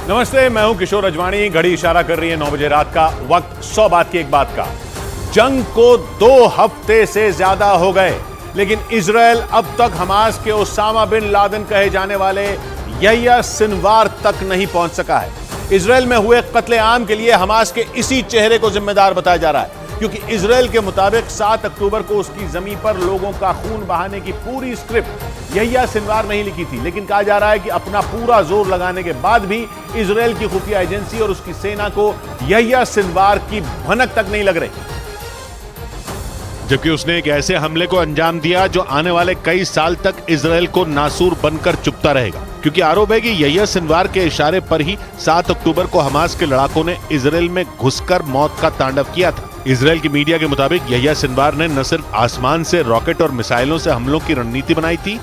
नमस्ते, मैं हूं किशोर अजवाणी। घड़ी इशारा कर रही है 9 बजे रात का। वक्त 100 बात की एक बात का। जंग को 2 हफ्ते से ज्यादा हो गए, लेकिन इजराइल अब तक हमास के ओसामा बिन लादेन कहे जाने वाले यहिया सिनवार तक नहीं पहुंच सका है। इजराइल में हुए कत्लेआम के लिए हमास के इसी चेहरे को जिम्मेदार बताया जा रहा है, क्योंकि इजराइल के मुताबिक 7 अक्टूबर को उसकी जमीन पर लोगों का खून बहाने की पूरी स्क्रिप्ट यहिया सिनवार नहीं लिखी थी। लेकिन कहा जा रहा है कि अपना पूरा जोर लगाने के बाद भी इजराइल की खुफिया एजेंसी और उसकी सेना को यहिया सिनवार की भनक तक नहीं लग रही, जबकि उसने एक ऐसे हमले को अंजाम दिया जो आने वाले कई साल तक इजराइल को नासूर बनकर चुपता रहेगा। क्योंकि आरोप है कि यहिया सिनवार के इशारे पर ही 7 अक्टूबर को हमास के लड़ाकों ने इजराइल में घुसकर मौत का तांडव किया था। इजराइल की मीडिया के मुताबिक यहिया सिनवार ने न सिर्फ आसमान से रॉकेट और मिसाइलों से हमलों की रणनीति बनाई थी,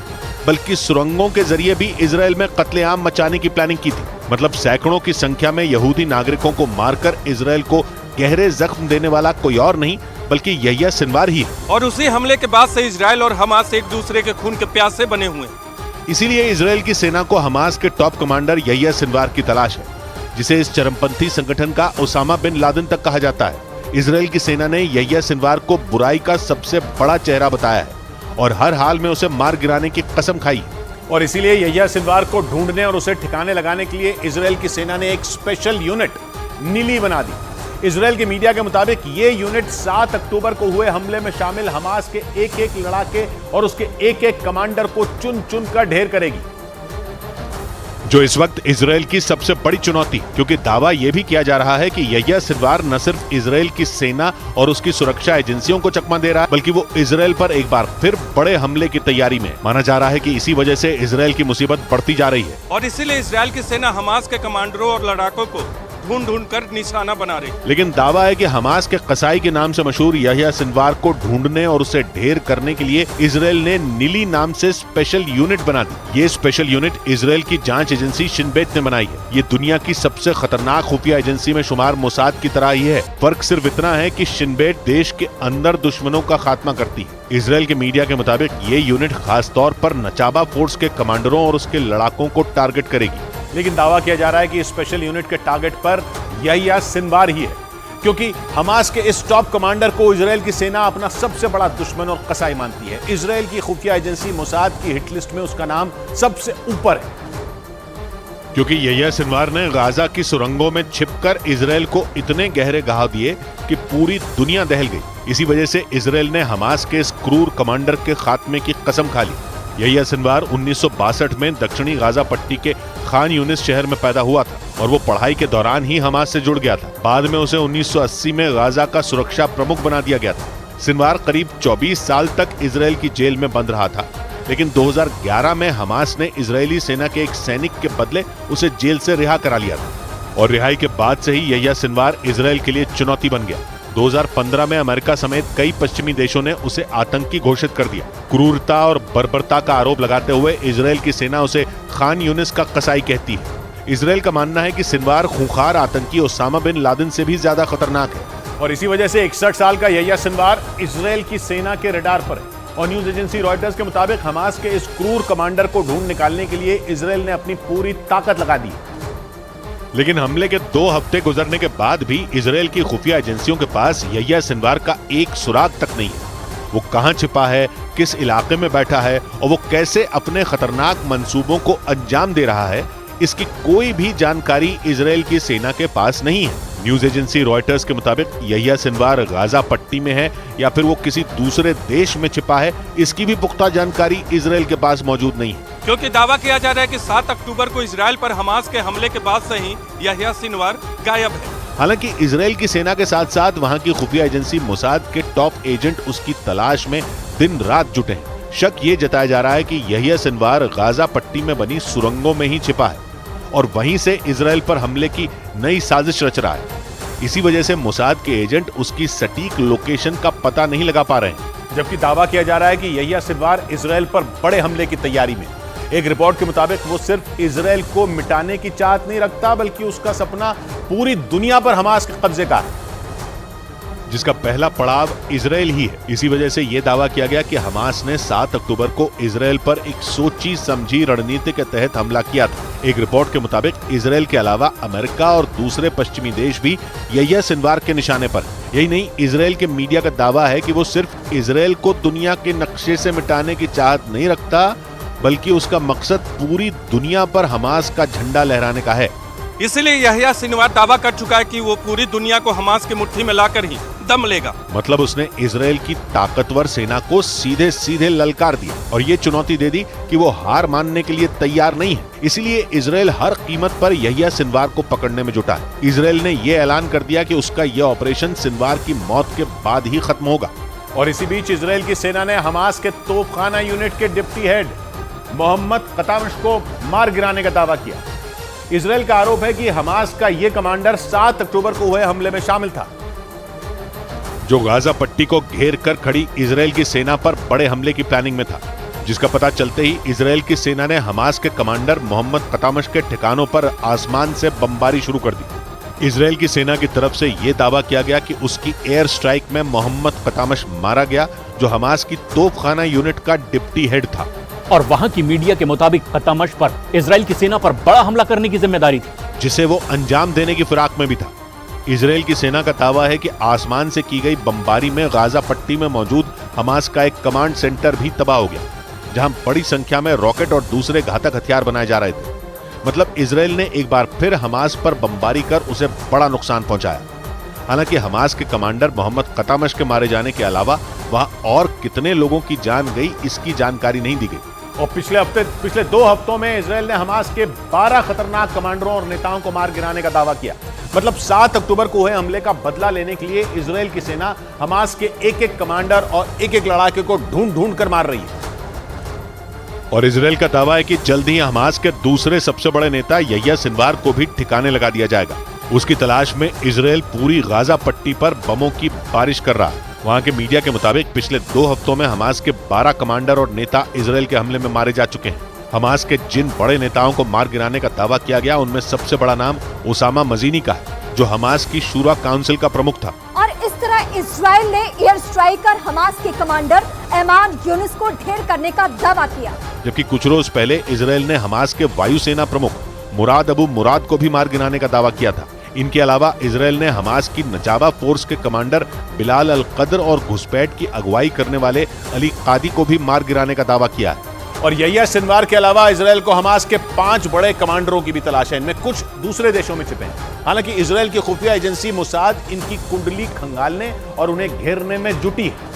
बल्कि सुरंगों के जरिए भी इजराइल में कत्लेआम मचाने की प्लानिंग की थी। मतलब सैकड़ों की संख्या में यहूदी नागरिकों को मारकर इजराइल को गहरे जख्म देने वाला कोई और नहीं बल्कि यहिया सिनवार ही है। और उसी हमले के बाद से इजराइल और हमास एक दूसरे के खून के प्यासे बने हुए हैं। इसीलिए इजराइल की सेना को हमास के टॉप कमांडर यहिया सिनवार की तलाश है, जिसे इस चरमपंथी संगठन का ओसामा बिन लादेन तक कहा जाता है। इजराइल की सेना ने यहिया सिनवार को बुराई का सबसे बड़ा चेहरा बताया है और हर हाल में उसे मार गिराने की कसम खाई। और इसीलिए यहिया सिनवार को ढूंढने और उसे ठिकाने लगाने के लिए इजराइल की सेना ने एक स्पेशल यूनिट नीली बना दी। इजराइल की मीडिया के मुताबिक ये यूनिट 7 अक्टूबर को हुए हमले में शामिल हमास के एक-एक लड़ाके और उसके एक-एक कमांडर को चुन चुन कर ढेर करेगी, जो इस वक्त इजराइल की सबसे बड़ी चुनौती। क्योंकि दावा यह भी किया जा रहा है कि यहिया सिनवार न सिर्फ इजराइल की सेना और उसकी सुरक्षा एजेंसियों को चकमा दे रहा है, बल्कि वो इजराइल पर एक बार फिर बड़े हमले की तैयारी में। माना जा रहा है कि इसी वजह से इजराइल की मुसीबत बढ़ती जा रही है और इसीलिए इजराइल की सेना हमास के कमांडरों और लड़ाकों को ढूंढ ढूंढ कर निशाना बना रही। लेकिन दावा है कि हमास के कसाई के नाम से मशहूर यहिया सिनवार को ढूंढने और उसे ढेर करने के लिए इजराइल ने नीली नाम से स्पेशल यूनिट बना दी। ये स्पेशल यूनिट इजराइल की जांच एजेंसी शिन बेत ने बनाई है। ये दुनिया की सबसे खतरनाक खुफिया एजेंसी में शुमार मोसाद की तरह ही है। फर्क सिर्फ इतना है कि शिन बेत देश के अंदर दुश्मनों का खात्मा करती है। इजराइल के मीडिया के मुताबिक ये यूनिट खास तौर पर नचाबा फोर्स के कमांडरों और उसके लड़ाकों को टारगेट करेगी। लेकिन दावा किया जा रहा है कि इस स्पेशल यूनिट के टारगेट पर यहिया सिनवार ही है, क्योंकि हमास के इस टॉप कमांडर को इजराइल की सेना अपना सबसे बड़ा दुश्मन और कसाई मानती है। इजराइल की खुफिया एजेंसी मोसाद की हिट लिस्ट में उसका नाम सबसे ऊपर है, क्योंकि यहिया सिनवार ने गाजा की सुरंगों में छिपकर इजराइल को इतने गहरे घाव दिए कि पूरी दुनिया दहल गई। इसी वजह से इजराइल ने हमास के इस क्रूर कमांडर के खात्मे की कसम खा ली। यहिया सिनवार 1962 में दक्षिणी गाजा पट्टी के खान यूनिस शहर में पैदा हुआ था और वो पढ़ाई के दौरान ही हमास से जुड़ गया था। बाद में उसे 1980 में गाजा का सुरक्षा प्रमुख बना दिया गया था। सिनवार करीब 24 साल तक इजराइल की जेल में बंद रहा था, लेकिन 2011 में हमास ने इजरायली सेना के एक सैनिक के बदले उसे जेल से रिहा करा लिया था और रिहाई के बाद से ही यहिया सिनवार इजराइल के लिए चुनौती बन गया। 2015 में अमेरिका समेत कई पश्चिमी देशों ने उसे आतंकी घोषित कर दिया। क्रूरता और बर्बरता का आरोप लगाते हुए इजराइल की सेना उसे खान यूनिस का कसाई कहती है। इजराइल का मानना है कि सिनवार खूंखार आतंकी ओसामा बिन लादेन से भी ज्यादा खतरनाक है और इसी वजह से 61 साल का यहिया सिनवार इजराइल की सेना के रडार पर है। और न्यूज एजेंसी रॉयटर्स के मुताबिक हमास के इस क्रूर कमांडर को ढूंढ निकालने के लिए इजराइल ने अपनी पूरी ताकत लगा दी। लेकिन हमले के 2 हफ्ते गुजरने के बाद भी इजराइल की खुफिया एजेंसियों के पास यहिया सिनवार का एक सुराग तक नहीं है। वो कहां छिपा है, किस इलाके में बैठा है और वो कैसे अपने खतरनाक मंसूबों को अंजाम दे रहा है, इसकी कोई भी जानकारी इजराइल की सेना के पास नहीं है। न्यूज एजेंसी रॉयटर्स के मुताबिक यहिया सिनवार गाजा पट्टी में है या फिर वो किसी दूसरे देश में छिपा है, इसकी भी पुख्ता जानकारी इजराइल के पास मौजूद नहीं है। क्योंकि दावा किया जा रहा है कि 7 अक्टूबर को इजराइल पर हमास के हमले के बाद से ही यहिया सिनवार गायब है। हालांकि इजराइल की सेना के साथ साथ वहां की खुफिया एजेंसी मोसाद के टॉप एजेंट उसकी तलाश में दिन रात जुटे हैं। शक ये जताया जा रहा है कि यहिया सिनवार गाजा पट्टी में बनी सुरंगों में ही छिपा है और वहीं से इजराइल पर हमले की नई साजिश रच रहा है। इसी वजह से मोसाद के एजेंट उसकी सटीक लोकेशन का पता नहीं लगा पा रहे हैं। जबकि दावा किया जा रहा है कि यहिया सिनवार इजराइल पर बड़े हमले की तैयारी में। एक रिपोर्ट के मुताबिक वो सिर्फ इजराइल को मिटाने की चाहत नहीं रखता, बल्कि उसका सपना पूरी दुनिया पर हमास के कब्जे का है। जिसका पहला पड़ाव इजराइल ही है। इसी वजह से यह दावा किया गया कि हमास ने 7 अक्टूबर को इजराइल पर एक सोची समझी रणनीति के तहत हमला किया था। एक रिपोर्ट के मुताबिक इजराइल के अलावा अमेरिका और दूसरे पश्चिमी देश भी यह्या सिनवार के निशाने पर। यही नहीं, इजराइल के मीडिया का दावा है कि वो सिर्फ इजराइल को दुनिया के नक्शे से मिटाने की चाहत नहीं रखता, बल्कि उसका मकसद पूरी दुनिया पर हमास का झंडा लहराने का है। इसलिए यह्या सिनवार दावा कर चुका है कि वो पूरी दुनिया को हमास की मुट्ठी में लाकर ही दम लेगा। मतलब उसने इजराइल की ताकतवर सेना को सीधे सीधे ललकार दिया और ये चुनौती दे दी कि वो हार मानने के लिए तैयार नहीं है। इसलिए इजराइल हर कीमत पर यह्या सिनवार को पकड़ने में जुटा है। इजराइल ने ये ऐलान कर दिया कि उसका यह ऑपरेशन सिनवार की मौत के बाद ही खत्म होगा। और इसी बीच इजराइल की सेना ने हमास के तोपखाना यूनिट के डिप्टी हेड मोहम्मद कतामश को मार गिराने का दावा किया। इजराइल का आरोप है कि हमास का यह कमांडर 7 अक्टूबर को हुए हमले में शामिल था, जो गाजा पट्टी को घेर कर खड़ी इजराइल की सेना पर बड़े हमले की प्लानिंग में था, जिसका पता चलते ही इजराइल की सेना ने हमास के कमांडर मोहम्मद कतामश के ठिकानों पर आसमान से बमबारी शुरू कर दी। इजराइल की सेना की तरफ से यह दावा किया गया कि उसकी एयर स्ट्राइक में मोहम्मद कतामश मारा गया, जो हमास की तोपखाना यूनिट का डिप्टी हेड था। और वहां की मीडिया के मुताबिक कतामश पर इजराइल की सेना पर बड़ा हमला करने की जिम्मेदारी थी, जिसे वो अंजाम देने की फिराक में भी था। इजराइल की सेना का दावा है कि आसमान से की गई बमबारी में गाजा पट्टी में मौजूद हमास का एक कमांड सेंटर भी तबाह हो गया, जहां बड़ी संख्या में रॉकेट और दूसरे घातक हथियार बनाए जा रहे थे। मतलब इजराइल ने एक बार फिर हमास पर बमबारी कर उसे बड़ा नुकसान पहुंचाया। हालांकि हमास के कमांडर मोहम्मद कतामश के मारे जाने के अलावा वहां और कितने लोगों की जान गई, इसकी जानकारी नहीं दी गई। और पिछले 2 हफ्तों में इजराइल ने हमास के 12 खतरनाक कमांडरों और नेताओं को मार गिराने का दावा किया। मतलब 7 अक्टूबर को हुए हमले का बदला लेने के लिए इजराइल की सेना हमास के एक-एक कमांडर और एक-एक लड़ाके को ढूंढ कर मार रही है। और इजराइल का दावा है कि जल्द ही हमास के दूसरे सबसे बड़े नेता यह्या सिनवार को भी ठिकाने लगा दिया जाएगा। उसकी तलाश में इजराइल पूरी गाजा पट्टी पर बमों की बारिश कर रहा है। वहां के मीडिया के मुताबिक पिछले 2 हफ्तों में हमास के 12 कमांडर और नेता इजराइल के हमले में मारे जा चुके हैं। हमास के जिन बड़े नेताओं को मार गिराने का दावा किया गया, उनमें सबसे बड़ा नाम उसामा मजीनी का है, जो हमास की शूरा काउंसिल का प्रमुख था। और इस तरह इजराइल ने एयर स्ट्राइक कर हमास के कमांडर एमान यूनुस को ढेर करने का दावा किया। जबकि कुछ रोज पहले इजराइल ने हमास के वायुसेना प्रमुख मुराद अबू मुराद को भी मार गिराने का दावा किया था। इनके अलावा इजराइल ने हमास की नजाबा फोर्स के कमांडर बिलाल अल कद्र और घुसपैठ की अगुवाई करने वाले अली कादी को भी मार गिराने का दावा किया है। और यह्या सिनवार के अलावा इजराइल को हमास के 5 बड़े कमांडरों की भी तलाश है। इनमें कुछ दूसरे देशों में छिपे हैं। हालांकि इजराइल की खुफिया एजेंसी मोसाद इनकी कुंडली खंगालने और उन्हें घेरने में जुटी है,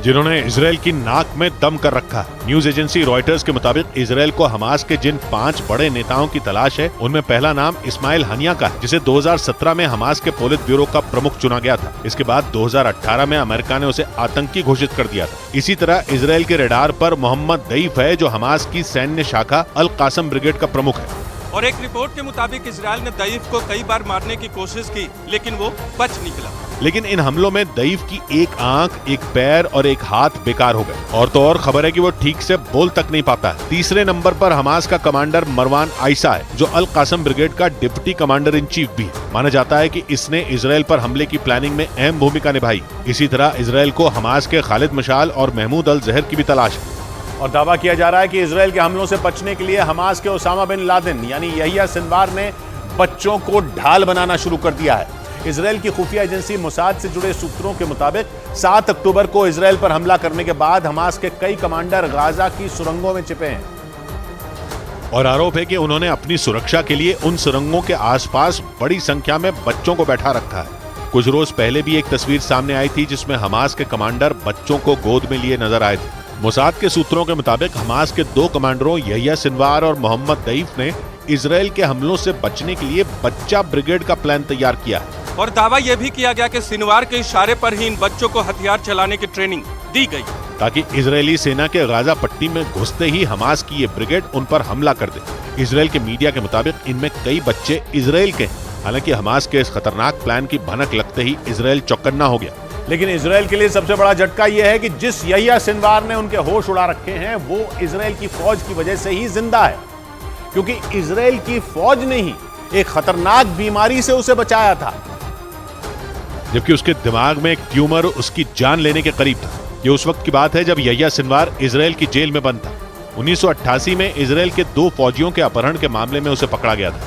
जिन्होंने इजराइल की नाक में दम कर रखा है। न्यूज एजेंसी रॉयटर्स के मुताबिक इजराइल को हमास के जिन 5 बड़े नेताओं की तलाश है, उनमें पहला नाम इस्माइल हनिया का है, जिसे 2017 में हमास के पोलित ब्यूरो का प्रमुख चुना गया था। इसके बाद 2018 में अमेरिका ने उसे आतंकी घोषित कर दिया था। इसी तरह इजराइल के रडार पर मोहम्मद दईफ है, जो हमास की सैन्य शाखा अल कासम ब्रिगेड का प्रमुख है। और एक रिपोर्ट के मुताबिक इजराइल ने दईफ को कई बार मारने की कोशिश की, लेकिन वो बच निकला। लेकिन इन हमलों में दईफ की एक आंख, एक पैर और एक हाथ बेकार हो गए। और तो और खबर है कि वो ठीक से बोल तक नहीं पाता है। तीसरे नंबर पर हमास का कमांडर मरवान आयशा है, जो अल कासम ब्रिगेड का डिप्टी कमांडर इन चीफ भी है। माना जाता है कि इसने इजराइल पर हमले की प्लानिंग में अहम भूमिका निभाई। इसी तरह इजराइल को हमास के खालिद मशाल और महमूद अल जहर की भी तलाश है। और दावा किया जा रहा है कि इजराइल के हमलों से बचने के लिए हमास के उसामा बिन लादेन यानी यह्या सिनवार ने बच्चों को ढाल बनाना शुरू कर दिया है। इजराइल की खुफिया एजेंसी मोसाद से जुड़े सूत्रों के मुताबिक 7 अक्टूबर को इजराइल पर हमला करने के बाद हमास के कई कमांडर गाजा की सुरंगों में छिपे हैं। और आरोप है कि उन्होंने अपनी सुरक्षा के लिए उन सुरंगों के आसपास बड़ी संख्या में बच्चों को बैठा रखा है। कुछ रोज पहले भी एक तस्वीर सामने आई थी, जिसमें हमास के कमांडर बच्चों को गोद में लिए नजर आए थे। मोसाद के सूत्रों के मुताबिक हमास के 2 कमांडरों यह्या सिनवार और मोहम्मद दईफ ने इजराइल के हमलों से बचने के लिए बच्चा ब्रिगेड का प्लान तैयार किया है। और दावा यह भी किया गया कि सिनवार के इशारे पर ही इन बच्चों को हथियार चलाने की ट्रेनिंग दी गई, ताकि इजरायली सेना के गाजा पट्टी में घुसते ही हमास की ये ब्रिगेड उन पर हमला कर दे। इजराइल के मीडिया के मुताबिक इनमें कई बच्चे इजराइल के हैं। हालांकि हमास के इस खतरनाक प्लान की भनक लगते ही इजराइल चौकन्ना हो गया। लेकिन इजराइल के लिए सबसे बड़ा झटका यह है कि जिस यह्या सिनवार ने उनके होश उड़ा रखे हैं, वो इजराइल की फौज की वजह से ही जिंदा है, क्योंकि इजराइल की फौज ने ही एक खतरनाक बीमारी से उसे बचाया था। जबकि उसके दिमाग में एक ट्यूमर उसकी जान लेने के करीब था। ये उस वक्त की बात है जब यह्या सिनवार इजराइल की जेल में बंद था। 1988 में इजराइल के 2 फौजियों के अपहरण के मामले में उसे पकड़ा गया था।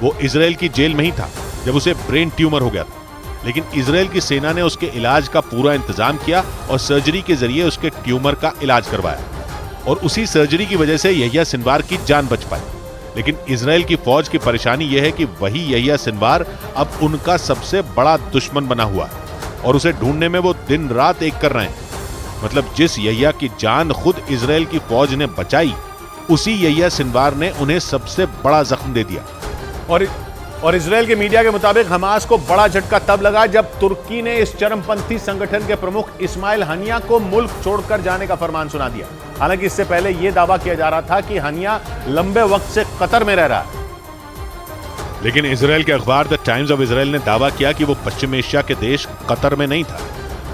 वो इजराइल की जेल में ही था जब उसे ब्रेन ट्यूमर हो गया था, लेकिन इजराइल की सेना ने उसके इलाज का पूरा इंतजाम किया और सर्जरी के जरिए उसके ट्यूमर का इलाज करवाया और उसी सर्जरी की वजह से यह्या सिनवार की जान बच पाई। लेकिन इजराइल की फौज की परेशानी यह है कि वही यह्या सिनवार अब उनका सबसे बड़ा दुश्मन बना हुआ है और उसे ढूंढने में वो दिन रात एक कर रहे हैं। मतलब जिस यह्या की जान खुद इजराइल की फौज ने बचाई, उसी यह्या सिनवार ने उन्हें सबसे बड़ा जख्म दे दिया। और इजराइल के मीडिया के मुताबिक हमास को बड़ा झटका तब लगा जब तुर्की ने इस चरमपंथी संगठन के प्रमुख इस्माइल हनिया को मुल्क छोड़कर जाने का फरमान सुना दिया। हालांकि इससे पहले यह दावा किया जा रहा था कि हनिया लंबे वक्त से कतर में रह रहा है। लेकिन इजराइल के अखबार द टाइम्स ऑफ इजराइल ने दावा किया कि वो पश्चिम एशिया के देश कतर में नहीं था,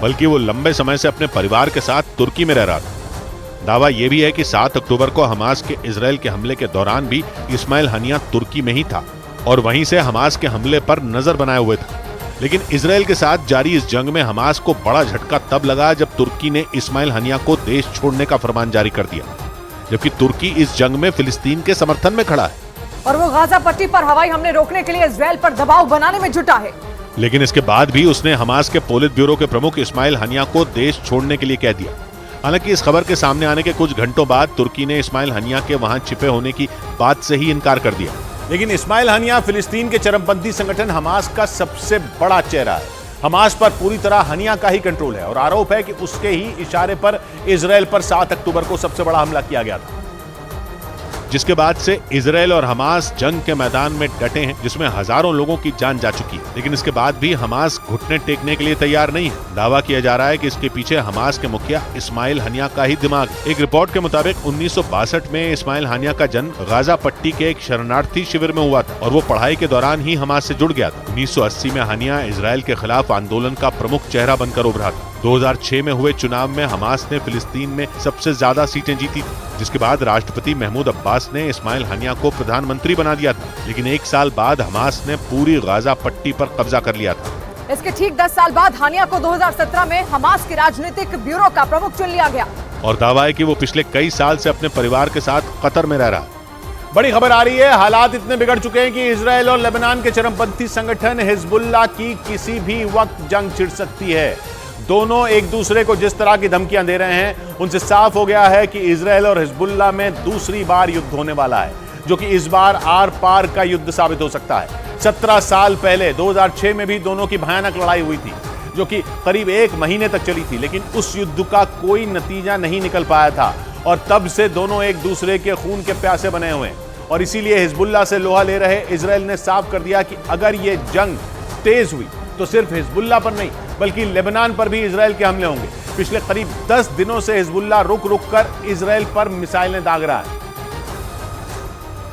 बल्कि वो लंबे समय से अपने परिवार के साथ तुर्की में रह रहा था। दावा यह भी है कि 7 अक्टूबर को हमास के इजराइल के हमले के दौरान भी इस्माइल हनिया तुर्की में ही था और वहीं से हमास के हमले पर नजर बनाए हुए था। लेकिन इजराइल के साथ जारी इस जंग में हमास को बड़ा झटका तब लगा जब तुर्की ने इस्माइल हनिया को देश छोड़ने का फरमान जारी कर दिया, जबकि तुर्की इस जंग में फिलिस्तीन के समर्थन में खड़ा है और वो गाजा पट्टी पर हवाई हमले रोकने के लिए इजराइल पर दबाव बनाने में जुटा है। लेकिन इसके बाद भी उसने हमास के पोलित ब्यूरो के प्रमुख इस्माइल हनिया को देश छोड़ने के लिए कह दिया। हालांकि इस खबर के सामने आने के कुछ घंटों बाद तुर्की ने इस्माइल हनिया के वहां छिपे होने की बात से ही इनकार कर दिया। लेकिन इस्माइल हनिया फिलिस्तीन के चरमपंथी संगठन हमास का सबसे बड़ा चेहरा है। हमास पर पूरी तरह हनिया का ही कंट्रोल है और आरोप है कि उसके ही इशारे पर इजराइल पर 7 अक्टूबर को सबसे बड़ा हमला किया गया था, जिसके बाद से इजराइल और हमास जंग के मैदान में डटे हैं, जिसमें हजारों लोगों की जान जा चुकी है। लेकिन इसके बाद भी हमास घुटने टेकने के लिए तैयार नहीं है। दावा किया जा रहा है कि इसके पीछे हमास के मुखिया इस्माइल हनिया का ही दिमाग है। एक रिपोर्ट के मुताबिक 1962 में इस्माइल हनिया का जन्म गाजा पट्टी के एक शरणार्थी शिविर में हुआ था और वो पढ़ाई के दौरान ही हमास से जुड़ गया था। 1980 में हनिया इजराइल के खिलाफ आंदोलन का प्रमुख चेहरा बनकर उभरा था। 2006 में हुए चुनाव में हमास ने फिलिस्तीन में सबसे ज्यादा सीटें जीती थी, जिसके बाद राष्ट्रपति महमूद अब्बास ने इस्माइल हनिया को प्रधानमंत्री बना दिया था। लेकिन 1 साल बाद हमास ने पूरी गाजा पट्टी पर कब्जा कर लिया था। इसके ठीक 10 साल बाद हनिया को 2017 में हमास के राजनीतिक ब्यूरो का प्रमुख चुन लिया गया और दावा है कि वो पिछले कई साल से अपने परिवार के साथ कतर में रह रहा है। बड़ी खबर आ रही है, हालात इतने बिगड़ चुके हैं कि इजराइल और लेबनान के चरमपंथी संगठन हिजबुल्लाह की किसी भी वक्त जंग छिड़ सकती है। दोनों एक दूसरे को जिस तरह की धमकियां दे रहे हैं, उनसे साफ हो गया है कि इजराइल और हिजबुल्लाह में दूसरी बार युद्ध होने वाला है, जो कि इस बार आर पार का युद्ध साबित हो सकता है। 17 साल पहले 2006 में भी दोनों की भयानक लड़ाई हुई थी, जो कि करीब 1 महीने तक चली थी, लेकिन उस युद्ध का कोई नतीजा नहीं निकल पाया था और तब से दोनों एक दूसरे के खून के प्यासे बने हुए हैं। और इसीलिए हिजबुल्लाह से लोहा ले रहे इजराइल ने साफ कर दिया कि अगर ये जंग तेज हुई तो सिर्फ हिजबुल्लाह पर नहीं बल्कि लेबनान पर भी इजराइल के हमले होंगे। पिछले करीब 10 दिनों से हिजबुल्लाह रुक रुक कर इजराइल पर मिसाइलें दाग रहा है।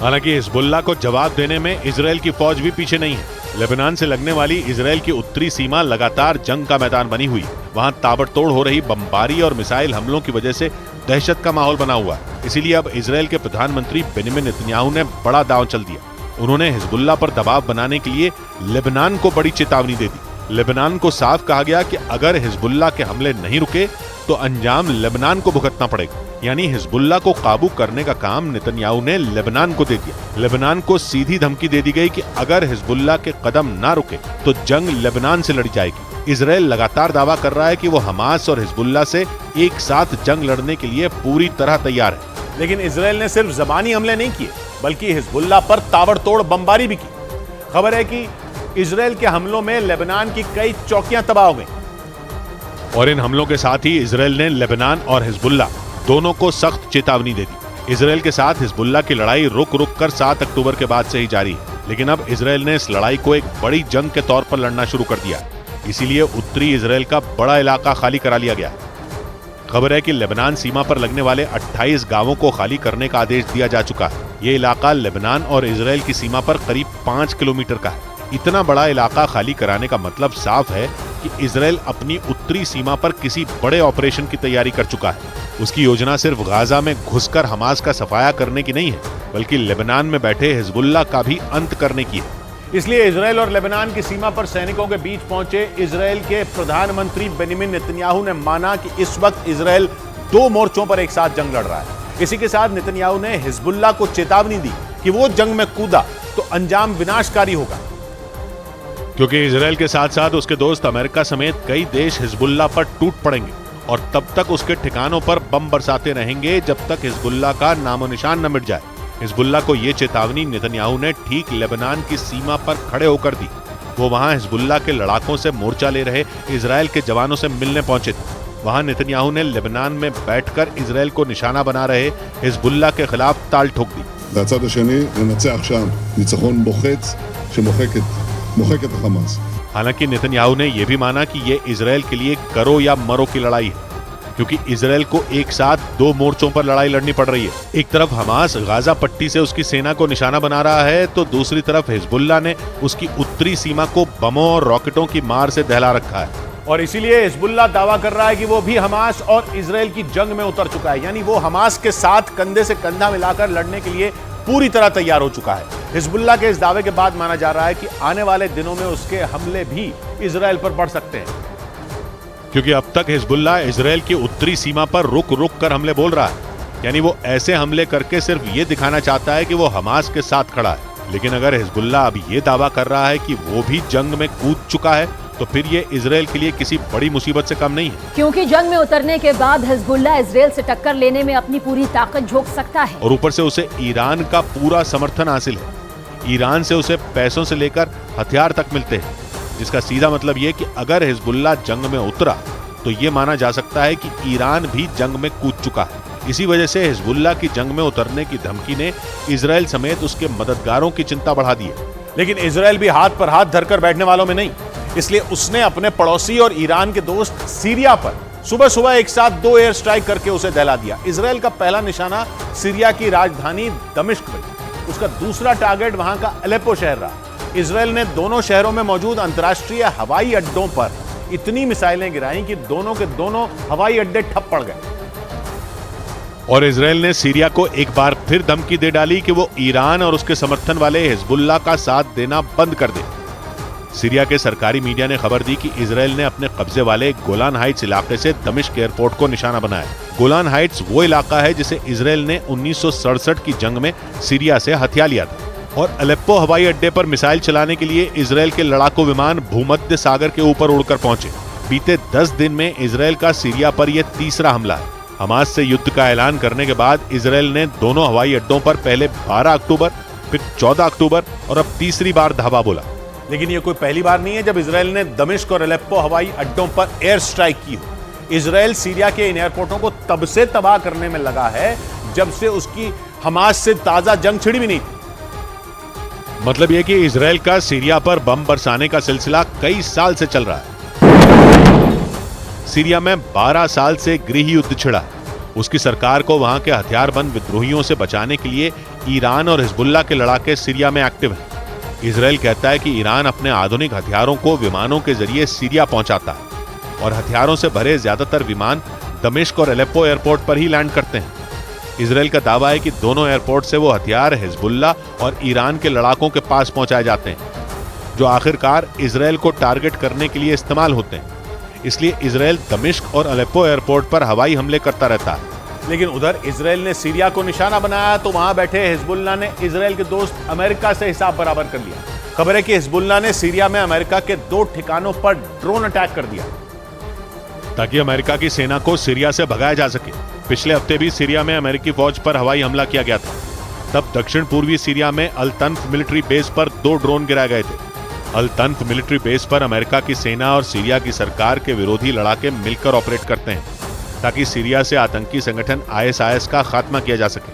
हालांकि हिजबुल्लाह को जवाब देने में इजराइल की फौज भी पीछे नहीं है। लेबनान से लगने वाली इजराइल की उत्तरी सीमा लगातार जंग का मैदान बनी हुई है। वहां ताबड़तोड़ हो रही बमबारी और मिसाइल हमलों की वजह से दहशत का माहौल बना हुआ है। इसीलिए अब इजराइल के प्रधानमंत्री बेंजामिन नेतन्याहू ने बड़ा दांव चल दिया। उन्होंने हिजबुल्लाह पर दबाव बनाने के लिए लेबनान को बड़ी चेतावनी दे दी। लेबनान को साफ कहा गया कि अगर हिजबुल्लाह के हमले नहीं रुके तो अंजाम लेबनान को भुगतना पड़ेगा। यानी हिजबुल्लाह को काबू करने का काम नेतन्याहू ने लेबनान को दे दिया। लेबनान को सीधी धमकी दे दी गई कि अगर हिजबुल्लाह के कदम ना रुके तो जंग लेबनान से लड़ी जाएगी। इजराइल लगातार दावा कर रहा है कि वो हमास और हिजबुल्लाह से एक साथ जंग लड़ने के लिए पूरी तरह तैयार है। लेकिन इजराइल ने सिर्फ जबानी हमले नहीं किए बल्कि हिजबुल्लाह पर ताबड़तोड़ बमबारी भी की। खबर है कि इजराइल के हमलों में लेबनान की कई चौकियां तबाह हो गई और इन हमलों के साथ ही इजराइल ने लेबनान और हिजबुल्लाह दोनों को सख्त चेतावनी दे दी। इजराइल के साथ हिजबुल्लाह की लड़ाई रुक रुक कर 7 अक्टूबर के बाद से ही जारी है, लेकिन अब इजराइल ने इस लड़ाई को एक बड़ी जंग के तौर पर लड़ना शुरू कर दिया। इसीलिए उत्तरी इजराइल का बड़ा इलाका खाली करा लिया गया। खबर है कि लेबनान सीमा पर लगने वाले 28 गांवों को खाली करने का आदेश दिया जा चुका है। ये इलाका लेबनान और इजराइल की सीमा पर करीब 5 किलोमीटर का है। इतना बड़ा इलाका खाली कराने का मतलब साफ है कि इजराइल अपनी उत्तरी सीमा पर किसी बड़े ऑपरेशन की तैयारी कर चुका है। उसकी योजना सिर्फ गाजा में घुसकर हमास का सफाया करने की नहीं है, बल्कि लेबनान में बैठे हिजबुल्लाह का भी अंत करने की है। इसलिए इजराइल और लेबनान की सीमा पर सैनिकों के बीच पहुंचे इजराइल के प्रधानमंत्री बेनियामिन नेतन्याहू ने माना कि इस वक्त इजराइल 2 मोर्चों पर एक साथ जंग लड़ रहा है। इसी के साथ नेतन्याहू ने हिजबुल्लाह को चेतावनी दी कि वो जंग में कूदा तो अंजाम विनाशकारी होगा, क्योंकि इजराइल के साथ साथ उसके दोस्त अमेरिका समेत कई देश हिजबुल्लाह पर टूट पड़ेंगे और तब तक उसके ठिकानों पर बम बरसाते रहेंगे जब तक हिजबुल्लाह का नामो निशान न मिट जाए। हिजबुल्लाह को यह चेतावनी नेतन्याहू ने ठीक लेबनान की सीमा पर खड़े होकर दी। वो वहां हिजबुल्लाह के लड़ाकों से मोर्चा ले रहे इजराइल के जवानों से मिलने पहुंचे थे। वहां नेतन्याहू ने लेबनान में बैठकर इजराइल को निशाना बना रहे हिजबुल्लाह के खिलाफ ताल ठोक दी। והצד השני לנצח שם ניצחון מוחץ שמוחק את החמאס। हालांकि नेतन्याहू ने यह भी माना कि यह इजराइल के लिए करो या मरो की लड़ाई है, क्योंकि इजराइल को एक साथ 2 मोर्चों पर लड़ाई लड़नी पड़ रही है। एक तरफ हमास गाजा पट्टी से उसकी सेना को निशाना बना रहा है तो दूसरी तरफ हिजबुल्लाह ने उसकी उत्तरी सीमा को बमों और रॉकेटों की मार से दहला रखा है। और इसीलिए हिजबुल्लाह दावा कर रहा है कि वो भी हमास और इजराइल की जंग में उतर चुका है, यानी वो हमास के साथ कंधे से कंधा मिलाकर लड़ने के लिए पूरी तरह तैयार हो चुका है। हिजबुल्लाह के इस दावे के बाद माना जा रहा है कि आने वाले दिनों में उसके हमले भी इजराइल पर बढ़ सकते हैं, क्योंकि अब तक हिजबुल्लाह इजराइल की उत्तरी सीमा पर रुक रुक कर हमले बोल रहा है, यानी वो ऐसे हमले करके सिर्फ ये दिखाना चाहता है कि वो हमास के साथ खड़ा है। लेकिन अगर हिजबुल्लाह अब ये दावा कर रहा है कि वो भी जंग में कूद चुका है तो फिर ये इजराइल के लिए किसी बड़ी मुसीबत से कम नहीं है, क्योंकि जंग में उतरने के बाद हिजबुल्लाह इजराइल से टक्कर लेने में अपनी पूरी ताकत झोंक सकता है। और ऊपर से उसे ईरान का पूरा समर्थन हासिल है। ईरान से उसे पैसों से लेकर हथियार तक मिलते हैं, जिसका सीधा मतलब ये कि अगर हिजबुल्लाह जंग में उतरा तो ये माना जा सकता है कि ईरान भी जंग में कूद चुका है। इसी वजह से हिजबुल्लाह की जंग में उतरने की धमकी ने इजराइल समेत उसके मददगारों की चिंता बढ़ा दी है। लेकिन इजराइल भी हाथ पर हाथ धरकर बैठने वालों में नहीं, इसलिए उसने अपने पड़ोसी और ईरान के दोस्त सीरिया पर सुबह सुबह एक साथ 2 एयर स्ट्राइक करके उसे दहला दिया। इजराइल का पहला निशाना सीरिया की राजधानी दमिश्क बनी, उसका दूसरा टारगेट वहां का अलेप्पो शहर रहा। इजराइल ने दोनों शहरों में मौजूद अंतर्राष्ट्रीय हवाई अड्डों पर इतनी मिसाइलें गिराई कि दोनों के दोनों हवाई अड्डे ठप पड़ गए। और इजराइल ने सीरिया को एक बार फिर धमकी दे डाली कि वो ईरान और उसके समर्थन वाले हिजबुल्लाह का साथ देना बंद कर दे। सीरिया के सरकारी मीडिया ने खबर दी कि इजराइल ने अपने कब्जे वाले गोलान हाइट्स इलाके से दमिश्क एयरपोर्ट को निशाना बनाया। गोलान हाइट्स वो इलाका है जिसे इजराइल ने 1967 की जंग में सीरिया से हथिया लिया था। और अलेप्पो हवाई अड्डे पर मिसाइल चलाने के लिए इजराइल के लड़ाकू विमान भूमध्य सागर के ऊपर उड़कर पहुंचे। बीते 10 दिन में इजराइल का सीरिया पर यह तीसरा हमला है। हमास से युद्ध का ऐलान करने के बाद इजराइल ने दोनों हवाई अड्डों पर पहले 12 अक्टूबर, फिर 14 अक्टूबर और अब तीसरी बार धावा बोला। लेकिन यह कोई पहली बार नहीं है जब इजराइल ने दमिश्क और अलेप्पो हवाई अड्डों पर एयर स्ट्राइक की हो। इजराइल सीरिया के इन एयरपोर्टों को तब से तबाह करने में लगा है जब से उसकी हमास से ताजा जंग छिड़ी भी नहीं थी। मतलब यह कि इजराइल का सीरिया पर बम बरसाने का सिलसिला कई साल से चल रहा है। सीरिया में 12 साल से गृह युद्ध छिड़ा। उसकी सरकार को वहां के हथियारबंद विद्रोहियों से बचाने के लिए ईरान और हिजबुल्लाह के लड़ाके सीरिया में एक्टिव हैं। इजराइल कहता है कि ईरान अपने आधुनिक हथियारों को विमानों के जरिए सीरिया पहुंचाता है और हथियारों से भरे ज्यादातर विमान दमिश्क और अलेप्पो एयरपोर्ट पर ही लैंड करते हैं। इजराइल का दावा है कि दोनों एयरपोर्ट से वो हथियार हिजबुल्लाह और ईरान के लड़ाकों के पास पहुंचाए जाते हैं, जो आखिरकार इजराइल को टारगेट करने के लिए इस्तेमाल होते हैं। इसलिए इजराइल दमिश्क और अलेप्पो एयरपोर्ट पर हवाई हमले करता रहता है। लेकिन उधर इजराइल ने सीरिया को निशाना बनाया तो वहां बैठे हिजबुल्लाह ने इजराइल के दोस्त अमेरिका से हिसाब बराबर कर लिया। खबर है कि हिजबुल्लाह ने सीरिया में अमेरिका के 2 ठिकानों पर ड्रोन अटैक कर दिया ताकि अमेरिका की सेना को सीरिया से भगाया जा सके। पिछले हफ्ते भी सीरिया में अमेरिकी फौज पर हवाई हमला किया गया था। तब दक्षिण पूर्वी सीरिया में अल तन्फ मिलिट्री बेस पर 2 ड्रोन गिराए गए थे। अल तन्फ मिलिट्री बेस पर अमेरिका की सेना और सीरिया की सरकार के विरोधी लड़ाके मिलकर ऑपरेट करते हैं ताकि सीरिया से आतंकी संगठन ISIS का खात्मा किया जा सके।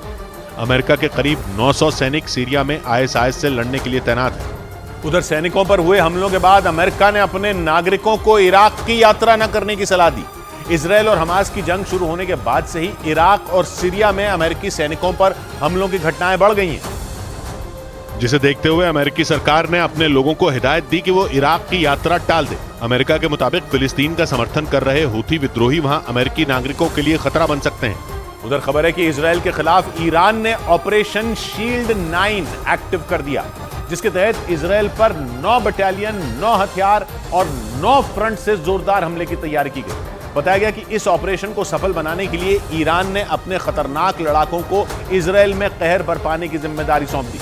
अमेरिका के करीब 900 सैनिक सीरिया में ISIS से लड़ने के लिए तैनात हैं। उधर सैनिकों पर हुए हमलों के बाद अमेरिका ने अपने नागरिकों को इराक की यात्रा न करने की सलाह दी। इजराइल और हमास की जंग शुरू होने के बाद से ही इराक और सीरिया में अमेरिकी सैनिकों पर हमलों की घटनाएं बढ़ गई हैं, जिसे देखते हुए अमेरिकी सरकार ने अपने लोगों को हिदायत दी कि वो इराक की यात्रा टाल दे। अमेरिका के मुताबिक फिलिस्तीन का समर्थन कर रहे हूथी विद्रोही वहां अमेरिकी नागरिकों के लिए खतरा बन सकते हैं। उधर खबर है कि इजराइल के खिलाफ ईरान ने ऑपरेशन शील्ड 9 एक्टिव कर दिया, जिसके तहत इजराइल पर 9 बटालियन, 9 हथियार और 9 फ्रंट से जोरदार हमले की तैयारी की गई। बताया गया कि इस ऑपरेशन को सफल बनाने के लिए ईरान ने अपने खतरनाक लड़ाकों को इजराइल में कहर बरपाने की जिम्मेदारी सौंप दी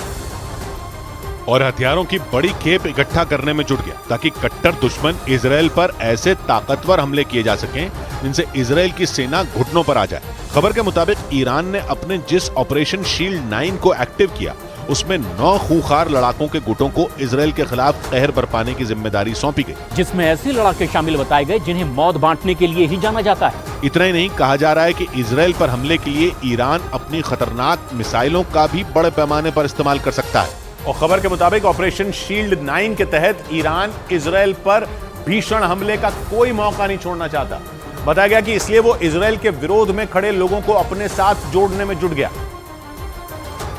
और हथियारों की बड़ी खेप इकट्ठा करने में जुट गया ताकि कट्टर दुश्मन इजराइल पर ऐसे ताकतवर हमले किए जा सकें जिनसे इजराइल की सेना घुटनों पर आ जाए। खबर के मुताबिक ईरान ने अपने जिस ऑपरेशन शील्ड 9 को एक्टिव किया उसमें 9 खूंखार लड़ाकों के गुटों को इजराइल के खिलाफ कहर बरपाने की जिम्मेदारी सौंपी गई, जिसमें ऐसे लड़ाके शामिल बताए गए जिन्हें मौत बांटने के लिए ही जाना जाता है। इतना ही नहीं, कहा जा रहा है कि इजराइल पर हमले के लिए ईरान अपनी खतरनाक मिसाइलों का भी बड़े पैमाने पर इस्तेमाल कर सकता है। और खबर के मुताबिक ऑपरेशन शील्ड 9 के तहत ईरान इजराइल पर भीषण हमले का कोई मौका नहीं छोड़ना चाहता। बताया गया कि इसलिए वो इजराइल के विरोध में खड़े लोगों को अपने साथ जोड़ने में जुट गया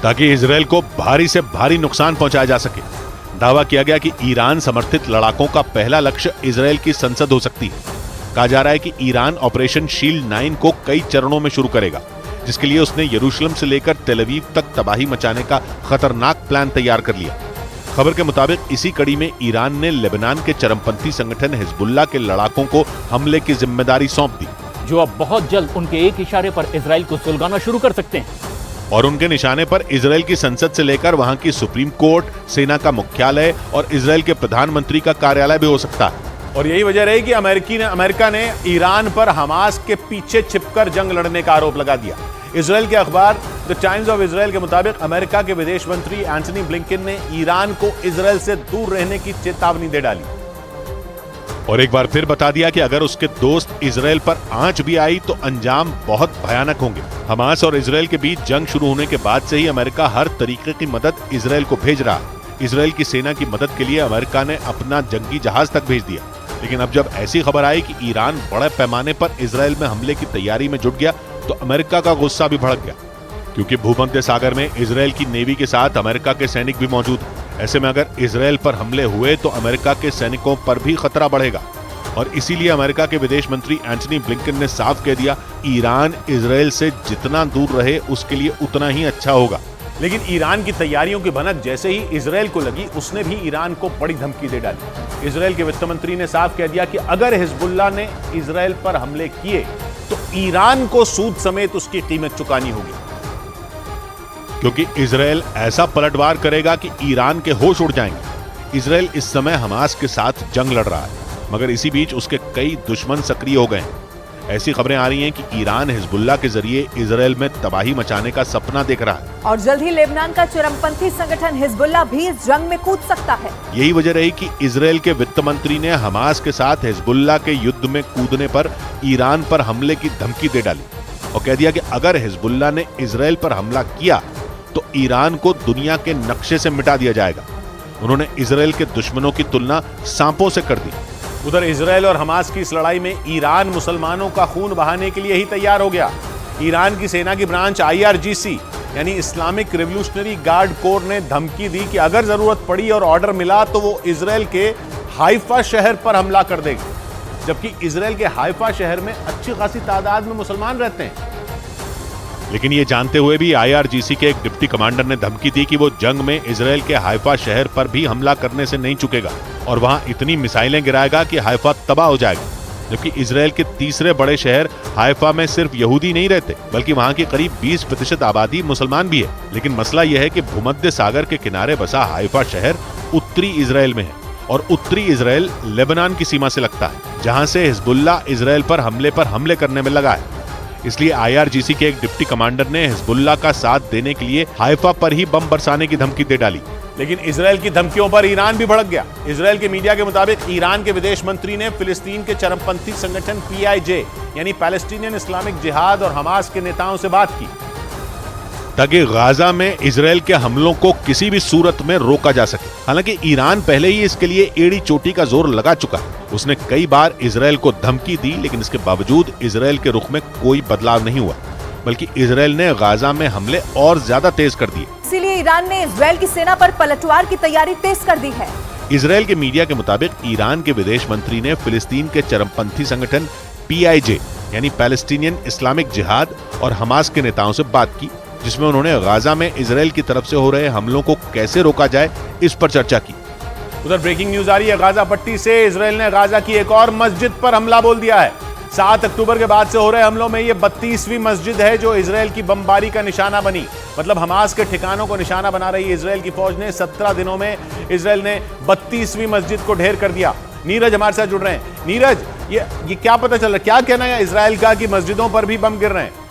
ताकि इजराइल को भारी से भारी नुकसान पहुंचाया जा सके। दावा किया गया कि ईरान समर्थित लड़ाकों का पहला लक्ष्य इजराइल की संसद हो सकती है। कहा जा रहा है कि ईरान ऑपरेशन शील्ड 9 को कई चरणों में शुरू करेगा, जिसके लिए उसने यरूशलेम से लेकर तेल अवीव तक तबाही मचाने का खतरनाक प्लान तैयार कर लिया। खबर के मुताबिक इसी कड़ी में ईरान ने लेबनान के चरमपंथी संगठन हिजबुल्लाह के लड़ाकों को हमले की जिम्मेदारी सौंप दी, जो अब बहुत जल्द उनके एक इशारे पर इजराइल को सुलगाना शुरू कर सकते हैं। और उनके निशाने पर इजराइल की संसद से लेकर वहां की सुप्रीम कोर्ट, सेना का मुख्यालय और इजराइल के प्रधानमंत्री का कार्यालय भी हो सकता है। और यही वजह रही कि अमेरिका ने ईरान पर हमास के पीछे छिपकर जंग लड़ने का आरोप लगा दिया। इजराइल के अखबार द टाइम्स ऑफ इजराइल के मुताबिक अमेरिका के विदेश मंत्री एंटनी ब्लिंकन ने ईरान को इजराइल से दूर रहने की चेतावनी दे डाली और एक बार फिर बता दिया कि अगर उसके दोस्त इजराइल पर आंच भी आई तो अंजाम बहुत भयानक होंगे। हमास और इजराइल के बीच जंग शुरू होने के बाद से ही अमेरिका हर तरीके की मदद इजराइल को भेज रहा है। इजराइल की सेना की मदद के लिए अमेरिका ने अपना जंगी जहाज तक भेज दिया। लेकिन अब जब ऐसी खबर आई कि ईरान बड़े पैमाने पर इजराइल में हमले की तैयारी में जुट गया तो अमेरिका का गुस्सा भी भड़क गया, क्योंकि भूमध्य सागर में इजराइल की नेवी के साथ अमेरिका के सैनिक भी मौजूद हैं। ऐसे में अगर इजराइल पर हमले हुए तो अमेरिका के सैनिकों पर भी खतरा बढ़ेगा और इसीलिए अमेरिका के विदेश मंत्री एंटनी ब्लिंकन ने साफ कह दिया, ईरान इजराइल से जितना दूर रहे उसके लिए उतना ही अच्छा होगा। लेकिन ईरान की तैयारियों की भनक जैसे ही इजराइल को लगी, उसने भी ईरान को बड़ी धमकी दे डाली। इजराइल के वित्त मंत्री ने साफ कह दिया कि अगर हिजबुल्लाह ने इजराइल पर हमले किए तो ईरान को सूद समेत उसकी कीमत चुकानी होगी, क्योंकि इजराइल ऐसा पलटवार करेगा कि ईरान के होश उड़ जाएंगे। इजराइल इस समय हमास के साथ जंग लड़ रहा है, मगर इसी बीच उसके कई दुश्मन सक्रिय हो गए हैं। ऐसी खबरें आ रही हैं कि ईरान हिजबुल्लाह के जरिए इजराइल में तबाही मचाने का सपना देख रहा है और जल्द ही लेबनान का चरमपंथी संगठन हिजबुल्लाह भी इस जंग में कूद सकता है। यही वजह रही कि इजराइल के वित्त मंत्री ने हमास के साथ हिजबुल्लाह के युद्ध में कूदने पर ईरान पर हमले की धमकी दे डाली और कह दिया कि अगर हिजबुल्लाह ने इजराइल पर हमला किया तो ईरान को दुनिया के नक्शे से मिटा दिया जाएगा। उन्होंने इजराइल के दुश्मनों की तुलना सांपों से कर दी। उधर इजराइल और हमास की इस लड़ाई में ईरान मुसलमानों का खून बहाने के लिए ही तैयार हो गया। ईरान की सेना की ब्रांच IRGC यानी इस्लामिक रिवोल्यूशनरी गार्ड कोर ने धमकी दी कि अगर जरूरत पड़ी और ऑर्डर मिला तो वो इजराइल के हाइफा शहर पर हमला कर देगी, जबकि इजराइल के हाइफा शहर में अच्छी खासी तादाद में मुसलमान रहते हैं। लेकिन ये जानते हुए भी IRGC के एक डिप्टी कमांडर ने धमकी दी कि वो जंग में इजराइल के हाइफा शहर पर भी हमला करने से नहीं चुकेगा और वहां इतनी मिसाइलें गिराएगा कि हाइफा तबाह हो जाएगा। जबकि इजराइल के तीसरे बड़े शहर हाइफा में सिर्फ यहूदी नहीं रहते, बल्कि वहां की करीब 20% आबादी मुसलमान भी है। लेकिन मसला यह है कि भूमध्य सागर के किनारे बसा हाइफा शहर उत्तरी इजराइल में है और उत्तरी इजराइल लेबनान की सीमा से लगता है, जहां से हिजबुल्लाह इजराइल पर हमले करने में लगा है। इसलिए IRGC के एक डिप्टी कमांडर ने हिजबुल्लाह का साथ देने के लिए हाइफा पर ही बम बरसाने की धमकी दे डाली। लेकिन इजराइल की धमकियों पर ईरान भी भड़क गया। इजराइल के मीडिया के मुताबिक ईरान के विदेश मंत्री ने फिलिस्तीन के चरमपंथी संगठन PIJ यानी पैलेस्टीनियन इस्लामिक जिहाद और हमास के नेताओं से बात की ताकि गाजा में इजराइल के हमलों को किसी भी सूरत में रोका जा सके। हालांकि ईरान पहले ही इसके लिए एड़ी चोटी का जोर लगा चुका है। उसने कई बार इजराइल को धमकी दी, लेकिन इसके बावजूद इजराइल के रुख में कोई बदलाव नहीं हुआ, बल्कि इजराइल ने गाजा में हमले और ज्यादा तेज कर दिए। इसीलिए ईरान ने इजराइल की सेना पर पलटवार की तैयारी तेज कर दी है। इजराइल के मीडिया के मुताबिक ईरान के विदेश मंत्री ने फिलिस्तीन के चरमपंथी संगठन PIJ यानी पैलेस्टीनियन इस्लामिक जिहाद और हमास के नेताओं से बात की जिसमें उन्होंने गाजा में इजराइल की तरफ से हो रहे हमलों को कैसे रोका जाए इस पर चर्चा की। उधर ब्रेकिंग न्यूज आ रही है गाजा पट्टी से। इजराइल ने गाजा की एक और मस्जिद पर हमला बोल दिया है। 7 अक्टूबर के बाद से हो रहे हमलों में ये 32वीं मस्जिद है जो इजराइल की बमबारी का निशाना बनी। मतलब हमास के ठिकानों को निशाना बना रही इजराइल की फौज ने 17 दिनों में इजराइल ने 32वीं मस्जिद को ढेर कर दिया। नीरज हमारे साथ जुड़ रहे हैं। नीरज, ये क्या पता चल रहा है, क्या कहना है इजराइल का कि मस्जिदों पर भी बम गिर रहे हैं?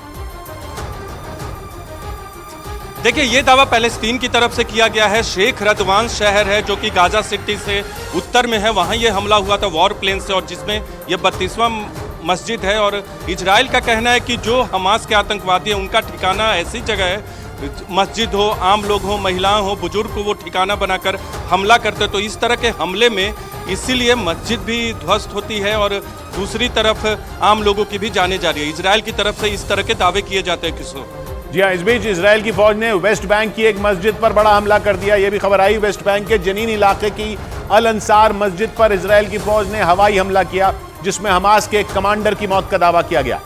देखिए, ये दावा पैलेस्तीन की तरफ से किया गया है। शेख रदवान शहर है जो कि गाजा सिटी से उत्तर में है, वहां ये हमला हुआ था वॉर प्लेन से, और जिसमें ये 32वां मस्जिद है। और इजराइल का कहना है कि जो हमास के आतंकवादी हैं उनका ठिकाना ऐसी जगह है, मस्जिद हो, आम लोग हो, महिलाएं हो, बुजुर्ग को वो ठिकाना बनाकर हमला करते। तो इस तरह के हमले में इसीलिए मस्जिद भी ध्वस्त होती है और दूसरी तरफ आम लोगों की भी जाने जा रही है। इजराइल की तरफ से इस तरह के दावे किए जाते हैं किसको। जी हाँ, इस बीच इजराइल की फौज ने वेस्ट बैंक की एक मस्जिद पर बड़ा हमला कर दिया। यह भी खबर आई, वेस्ट बैंक के जनीन इलाके की अल अंसार मस्जिद पर इजराइल की फौज ने हवाई हमला किया, जिसमें हमास के एक कमांडर की मौत का दावा किया गया।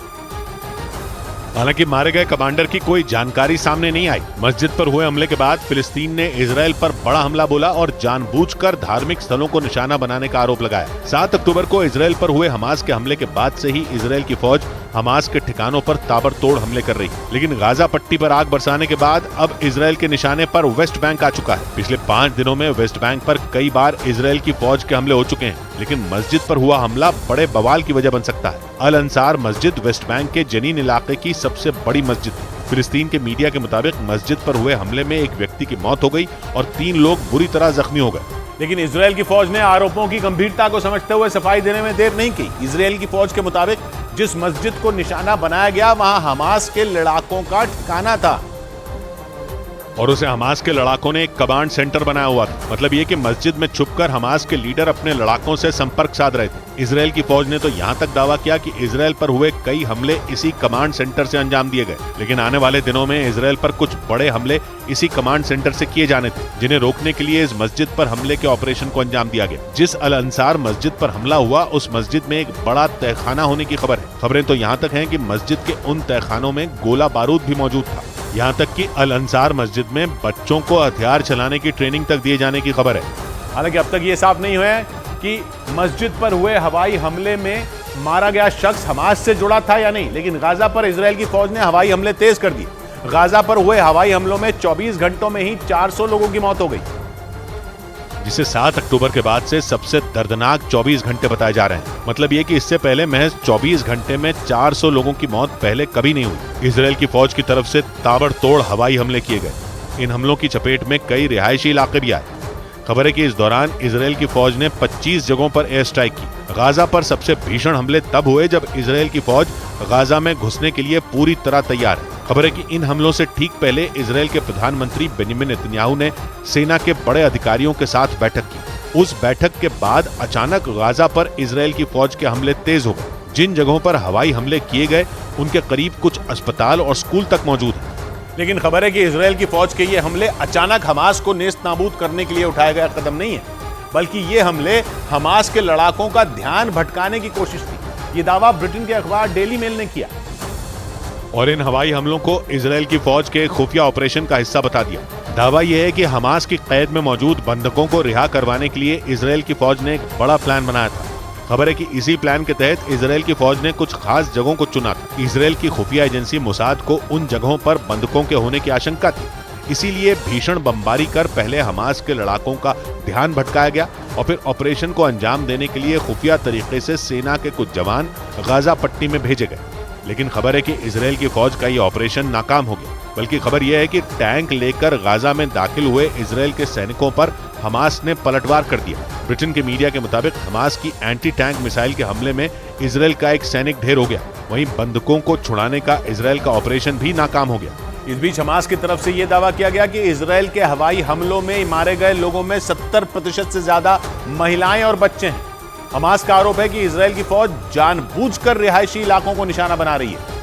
हालांकि मारे गए कमांडर की कोई जानकारी सामने नहीं आई। मस्जिद पर हुए हमले के बाद फिलिस्तीन ने इजराइल पर बड़ा हमला बोला और जानबूझकर धार्मिक स्थलों को निशाना बनाने का आरोप लगाया। 7 अक्टूबर को इजराइल पर हुए हमास के हमले के बाद से ही इजराइल की फौज हमास के ठिकानों पर ताबड़तोड़ हमले कर रही है। लेकिन गाजा पट्टी पर आग बरसाने के बाद अब इजराइल के निशाने पर वेस्ट बैंक आ चुका है। पिछले 5 दिनों में वेस्ट बैंक पर कई बार इजराइल की फौज के हमले हो चुके हैं, लेकिन मस्जिद पर हुआ हमला बड़े बवाल की वजह बन सकता है। अल अंसार मस्जिद वेस्ट बैंक के जनीन इलाके की सबसे बड़ी मस्जिद है। फिलिस्तीन के मीडिया के मुताबिक मस्जिद पर हुए हमले में एक व्यक्ति की मौत हो गई और 3 लोग बुरी तरह जख्मी हो गए। लेकिन इजराइल की फौज ने आरोपों की गंभीरता को समझते हुए सफाई देने में देर नहीं की। इजराइल की फौज के मुताबिक जिस मस्जिद को निशाना बनाया गया वहां हमास के लड़ाकों का ठिकाना था और उसे हमास के लड़ाकों ने एक कमांड सेंटर बनाया हुआ था। मतलब ये कि मस्जिद में छुपकर हमास के लीडर अपने लड़ाकों से संपर्क साध रहे थे। इजराइल की फौज ने तो यहाँ तक दावा किया कि इजराइल पर हुए कई हमले इसी कमांड सेंटर से अंजाम दिए गए। लेकिन आने वाले दिनों में इजराइल पर कुछ बड़े हमले इसी कमांड सेंटर से किए जाने थे, जिन्हें रोकने के लिए इस मस्जिद पर हमले के ऑपरेशन को अंजाम दिया गया। जिस अल अंसार मस्जिद पर हमला हुआ उस मस्जिद में एक बड़ा तहखाना होने की खबर है। खबरें तो यहाँ तक हैं कि मस्जिद के उन तहखानों में गोला बारूद भी मौजूद था। यहाँ तक कि अल अंसार मस्जिद में बच्चों को हथियार चलाने की ट्रेनिंग तक दिए जाने की खबर है। हालांकि अब तक ये साफ नहीं हुआ है कि मस्जिद पर हुए हवाई हमले में मारा गया शख्स हमास से जुड़ा था या नहीं, लेकिन गाजा पर इजराइल की फौज ने हवाई हमले तेज कर दिए। गाजा पर हुए हवाई हमलों में 24 घंटों में ही 400 लोगों की मौत हो गई, जिसे 7 अक्टूबर के बाद से सबसे दर्दनाक 24 घंटे बताए जा रहे हैं। मतलब ये कि इससे पहले महज 24 घंटे में 400 लोगों की मौत पहले कभी नहीं हुई। इजराइल की फौज की तरफ से ताबड़तोड़ हवाई हमले किए गए। इन हमलों की चपेट में कई रिहायशी इलाके भी आए। खबर है कि इस दौरान इजराइल की फौज ने 25 जगहों पर एयर स्ट्राइक की। गाजा पर सबसे भीषण हमले तब हुए जब इजराइल की फौज गाजा में घुसने के लिए पूरी तरह तैयार है। खबर है कि इन हमलों से ठीक पहले इजराइल के प्रधानमंत्री बेंजामिन नेतन्याहू ने सेना के बड़े अधिकारियों के साथ बैठक की। उस बैठक के बाद अचानक गाजा पर इजराइल की फौज के हमले तेज हो गए। जिन जगहों पर हवाई हमले किए गए उनके करीब कुछ अस्पताल और स्कूल तक मौजूद है। लेकिन खबर है कि इजराइल की फौज के ये हमले अचानक हमास को नेस्त नाबूद करने के लिए उठाया गया कदम नहीं है, बल्कि ये हमले हमास के लड़ाकों का ध्यान भटकाने की कोशिश थी। ये दावा ब्रिटेन के अखबार डेली मेल ने किया और इन हवाई हमलों को इजराइल की फौज के खुफिया ऑपरेशन का हिस्सा बता दिया। दावा यह है कि हमास की कैद में मौजूद बंधकों को रिहा करवाने के लिए इजराइल की फौज ने एक बड़ा प्लान बनाया था। खबर है कि इसी प्लान के तहत इजराइल की फौज ने कुछ खास जगहों को चुना था। इजराइल की खुफिया एजेंसी मोसाद को उन जगहों पर बंधकों के होने की आशंका थी, इसीलिए भीषण बमबारी कर पहले हमास के लड़ाकों का ध्यान भटकाया गया और फिर ऑपरेशन को अंजाम देने के लिए खुफिया तरीके से सेना के कुछ जवान गाजा पट्टी में भेजे गए। लेकिन खबर है कि इजराइल की फौज का ये ऑपरेशन नाकाम हो गया। बल्कि खबर यह है कि टैंक लेकर गाजा में दाखिल हुए इजराइल के सैनिकों पर हमास ने पलटवार कर दिया। ब्रिटेन के मीडिया के मुताबिक हमास की एंटी टैंक मिसाइल के हमले में इजराइल का एक सैनिक ढेर हो गया। वहीं बंधकों को छुड़ाने का इजराइल का ऑपरेशन भी नाकाम हो गया। इस बीच हमास की तरफ से यह दावा किया गया कि इजराइल के हवाई हमलों में मारे गए लोगों में 70% से ज्यादा महिलाएं और बच्चे हैं। हमास का आरोप है कि इजराइल की फौज जानबूझकर रिहायशी इलाकों को निशाना बना रही है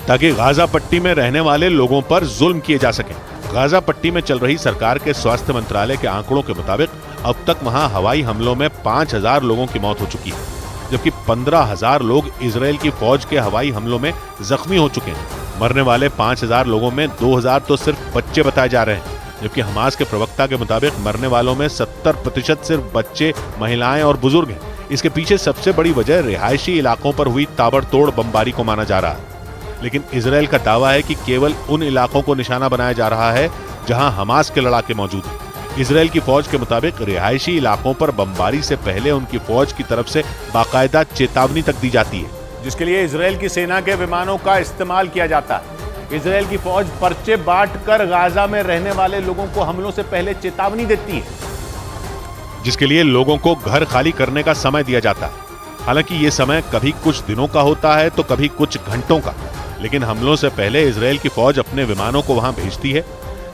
ताकि गाजा पट्टी में रहने वाले लोगों पर जुल्म किए जा सके। गाजा पट्टी में चल रही सरकार के स्वास्थ्य मंत्रालय के आंकड़ों के मुताबिक अब तक वहां हवाई हमलों में 5000 लोगों की मौत हो चुकी है, जबकि 15000 लोग इजराइल की फौज के हवाई हमलों में जख्मी हो चुके हैं। मरने वाले 5000 लोगों में 2000 तो सिर्फ बच्चे बताए जा रहे हैं, जबकि हमास के प्रवक्ता के मुताबिक मरने वालों में 70% सिर्फ बच्चे, महिलाएं और बुजुर्ग हैं। इसके पीछे सबसे बड़ी वजह रिहायशी इलाकों पर हुई ताबड़तोड़ बमबारी को माना जा रहा है। लेकिन इजराइल का दावा है कि केवल उन इलाकों को निशाना बनाया जा रहा है जहां हमास के लड़ाके मौजूद हैं। इजराइल की फौज के मुताबिक रिहायशी इलाकों पर बमबारी से पहले उनकी फौज की तरफ से बाकायदा चेतावनी तक दी जाती है, जिसके लिए इजराइल की सेना के विमानों का इस्तेमाल किया जाता है। इजराइल की फौज पर्चे बांटकर गाजा में रहने वाले लोगों को हमलों से पहले चेतावनी देती है, जिसके लिए लोगों को घर खाली करने का समय दिया जाता है। हालांकि ये समय कभी कुछ दिनों का होता है तो कभी कुछ घंटों का, लेकिन हमलों से पहले इजराइल की फौज अपने विमानों को वहां भेजती है।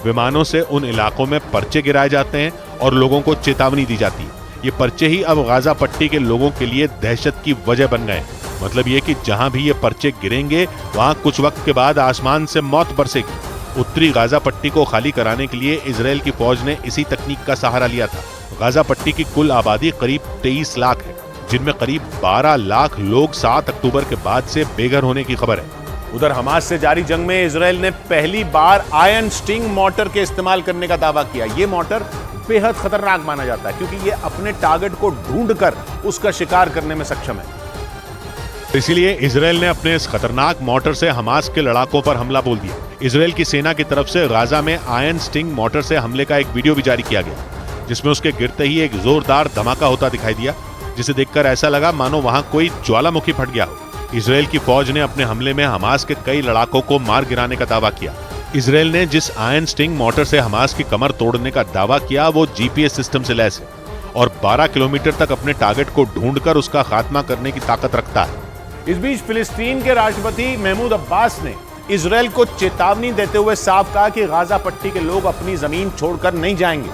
विमानों से उन इलाकों में पर्चे गिराए जाते हैं और लोगों को चेतावनी दी जाती है। ये पर्चे ही अब गाजा पट्टी के लोगों के लिए दहशत की वजह बन गए। मतलब ये कि जहां भी ये पर्चे गिरेंगे वहां कुछ वक्त के बाद आसमान से मौत बरसेगी। उत्तरी गाजा पट्टी को खाली कराने के लिए इजराइल की फौज ने इसी तकनीक का सहारा लिया था। गाजा पट्टी की कुल आबादी करीब 23 लाख है, जिनमें करीब 12 लाख लोग 7 अक्टूबर के बाद से बेघर होने की खबर है। उधर हमास से जारी जंग में इजराइल ने पहली बार आयरन स्टिंग मोर्टर के इस्तेमाल करने का दावा किया। ये मोर्टर बेहद खतरनाक माना जाता है क्योंकि ये अपने टारगेट को ढूंढकर उसका शिकार करने में सक्षम है। इसीलिए इजराइल ने अपने इस खतरनाक मोर्टर से हमास के लड़ाकों पर हमला बोल दिया। इजराइल की सेना की तरफ से गाजा में आयरन स्टिंग मोर्टर से हमले का एक वीडियो भी जारी किया गया, जिसमें उसके गिरते ही एक जोरदार धमाका होता दिखाई दिया, जिसे देखकर ऐसा लगा मानो वहां कोई ज्वालामुखी फट गया हो। इजराइल की फौज ने अपने हमले में हमास के कई लड़ाकों को मार गिराने का दावा किया। इजराइल ने जिस आयरन स्टिंग मोर्टर से हमास की कमर तोड़ने का दावा किया वो जीपीएस सिस्टम से लैस है और 12 किलोमीटर तक अपने टारगेट को ढूंढकर उसका खात्मा करने की ताकत रखता है। इस बीच फिलिस्तीन के राष्ट्रपति महमूद अब्बास ने इजराइल को चेतावनी देते हुए साफ कहा कि गाजा पट्टी के लोग अपनी जमीन छोड़कर नहीं जाएंगे।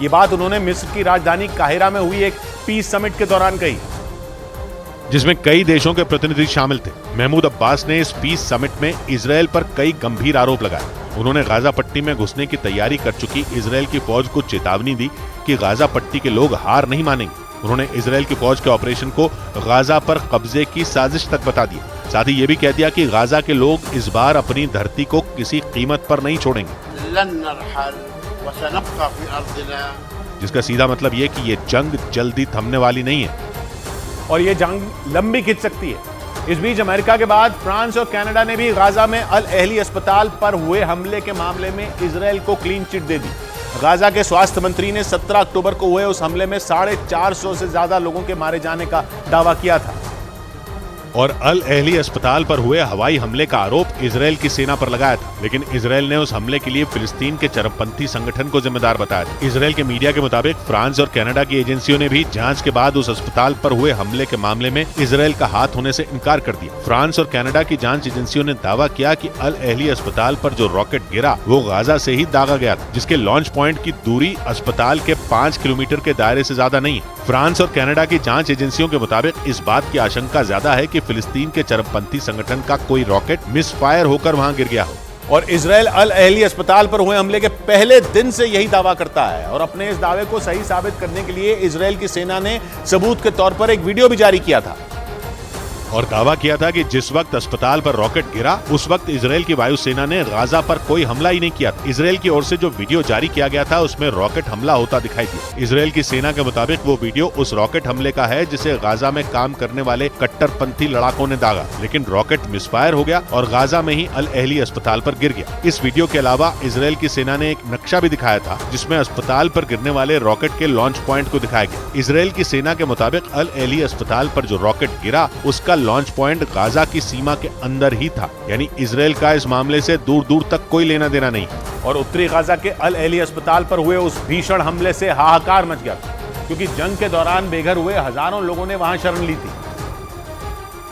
ये बात उन्होंने मिस्र की राजधानी काहिरा में हुई एक पीस समिट के दौरान कही, जिसमें कई देशों के प्रतिनिधि शामिल थे। महमूद अब्बास ने इस पीस समिट में इजराइल पर कई गंभीर आरोप लगाए। उन्होंने गाजा पट्टी में घुसने की तैयारी कर चुकी इजराइल की फौज को चेतावनी दी कि गाजा पट्टी के लोग हार नहीं मानेंगे। उन्होंने इजराइल की फौज के ऑपरेशन को गाजा पर कब्जे की साजिश तक बता दिया। साथ ही ये भी कह दिया कि गाजा के लोग इस बार अपनी धरती को किसी कीमत पर नहीं छोड़ेंगे, जिसका सीधा मतलब ये कि ये जंग जल्दी थमने वाली नहीं है और ये जंग लंबी खिंच सकती है। इस बीच अमेरिका के बाद फ्रांस और कनाडा ने भी गाजा में अल अहली अस्पताल पर हुए हमले के मामले में इजराइल को क्लीन चिट दे दी। गाजा के स्वास्थ्य मंत्री ने 17 अक्टूबर को हुए उस हमले में 450 से ज्यादा लोगों के मारे जाने का दावा किया था। और अल अहली अस्पताल पर हुए हवाई हमले का आरोप इजराइल की सेना पर लगाया था, लेकिन इजराइल ने उस हमले के लिए फिलिस्तीन के चरमपंथी संगठन को जिम्मेदार बताया था। इजराइल के मीडिया के मुताबिक फ्रांस और कनाडा की एजेंसियों ने भी जांच के बाद उस अस्पताल पर हुए हमले के मामले में इजराइल का हाथ होने से इनकार कर दिया। फ्रांस और कनाडा की जांच एजेंसियों ने दावा किया कि अल अहली अस्पताल पर जो रॉकेट गिरा वो गाजा से ही दागा गया था, जिसके लॉन्च पॉइंट की दूरी अस्पताल के 5 किलोमीटर के दायरे से ज्यादा नहीं है। फ्रांस और कनाडा की जांच एजेंसियों के मुताबिक इस बात की आशंका ज्यादा है कि फिलिस्तीन के चरमपंथी संगठन का कोई रॉकेट मिसफायर होकर वहां गिर गया हो। और इजराइल अल अहली अस्पताल पर हुए हमले के पहले दिन से यही दावा करता है और अपने इस दावे को सही साबित करने के लिए इजराइल की सेना ने सबूत के तौर पर एक वीडियो भी जारी किया था और दावा किया था कि जिस वक्त अस्पताल पर रॉकेट गिरा उस वक्त इजराइल की वायुसेना ने गाजा पर कोई हमला ही नहीं किया था। इजराइल की ओर से जो वीडियो जारी किया गया था उसमें रॉकेट हमला होता दिखाई दिया। इजराइल की सेना के मुताबिक वो वीडियो उस रॉकेट हमले का है जिसे गाजा में काम करने वाले कट्टरपंथी लड़ाकों ने दागा, लेकिन रॉकेट मिसफायर हो गया और गाजा में ही अल अहली अस्पताल पर गिर गया। इस वीडियो के अलावा इजराइल की सेना ने एक नक्शा भी दिखाया था जिसमें अस्पताल पर गिरने वाले रॉकेट के लॉन्च पॉइंट को दिखाया गया। इजराइल की सेना के मुताबिक अल अहली अस्पताल पर जो रॉकेट गिरा उसका लॉन्च पॉइंट गाजा की सीमा के अंदर ही था, यानी इजराइल का इस मामले से दूर दूर तक कोई लेना देना नहीं। और उत्तरी गाजा के अल अहली अस्पताल पर हुए उस भीषण हमले से हाहाकार मच गया क्योंकि जंग के दौरान बेघर हुए हजारों लोगों ने वहां शरण ली थी।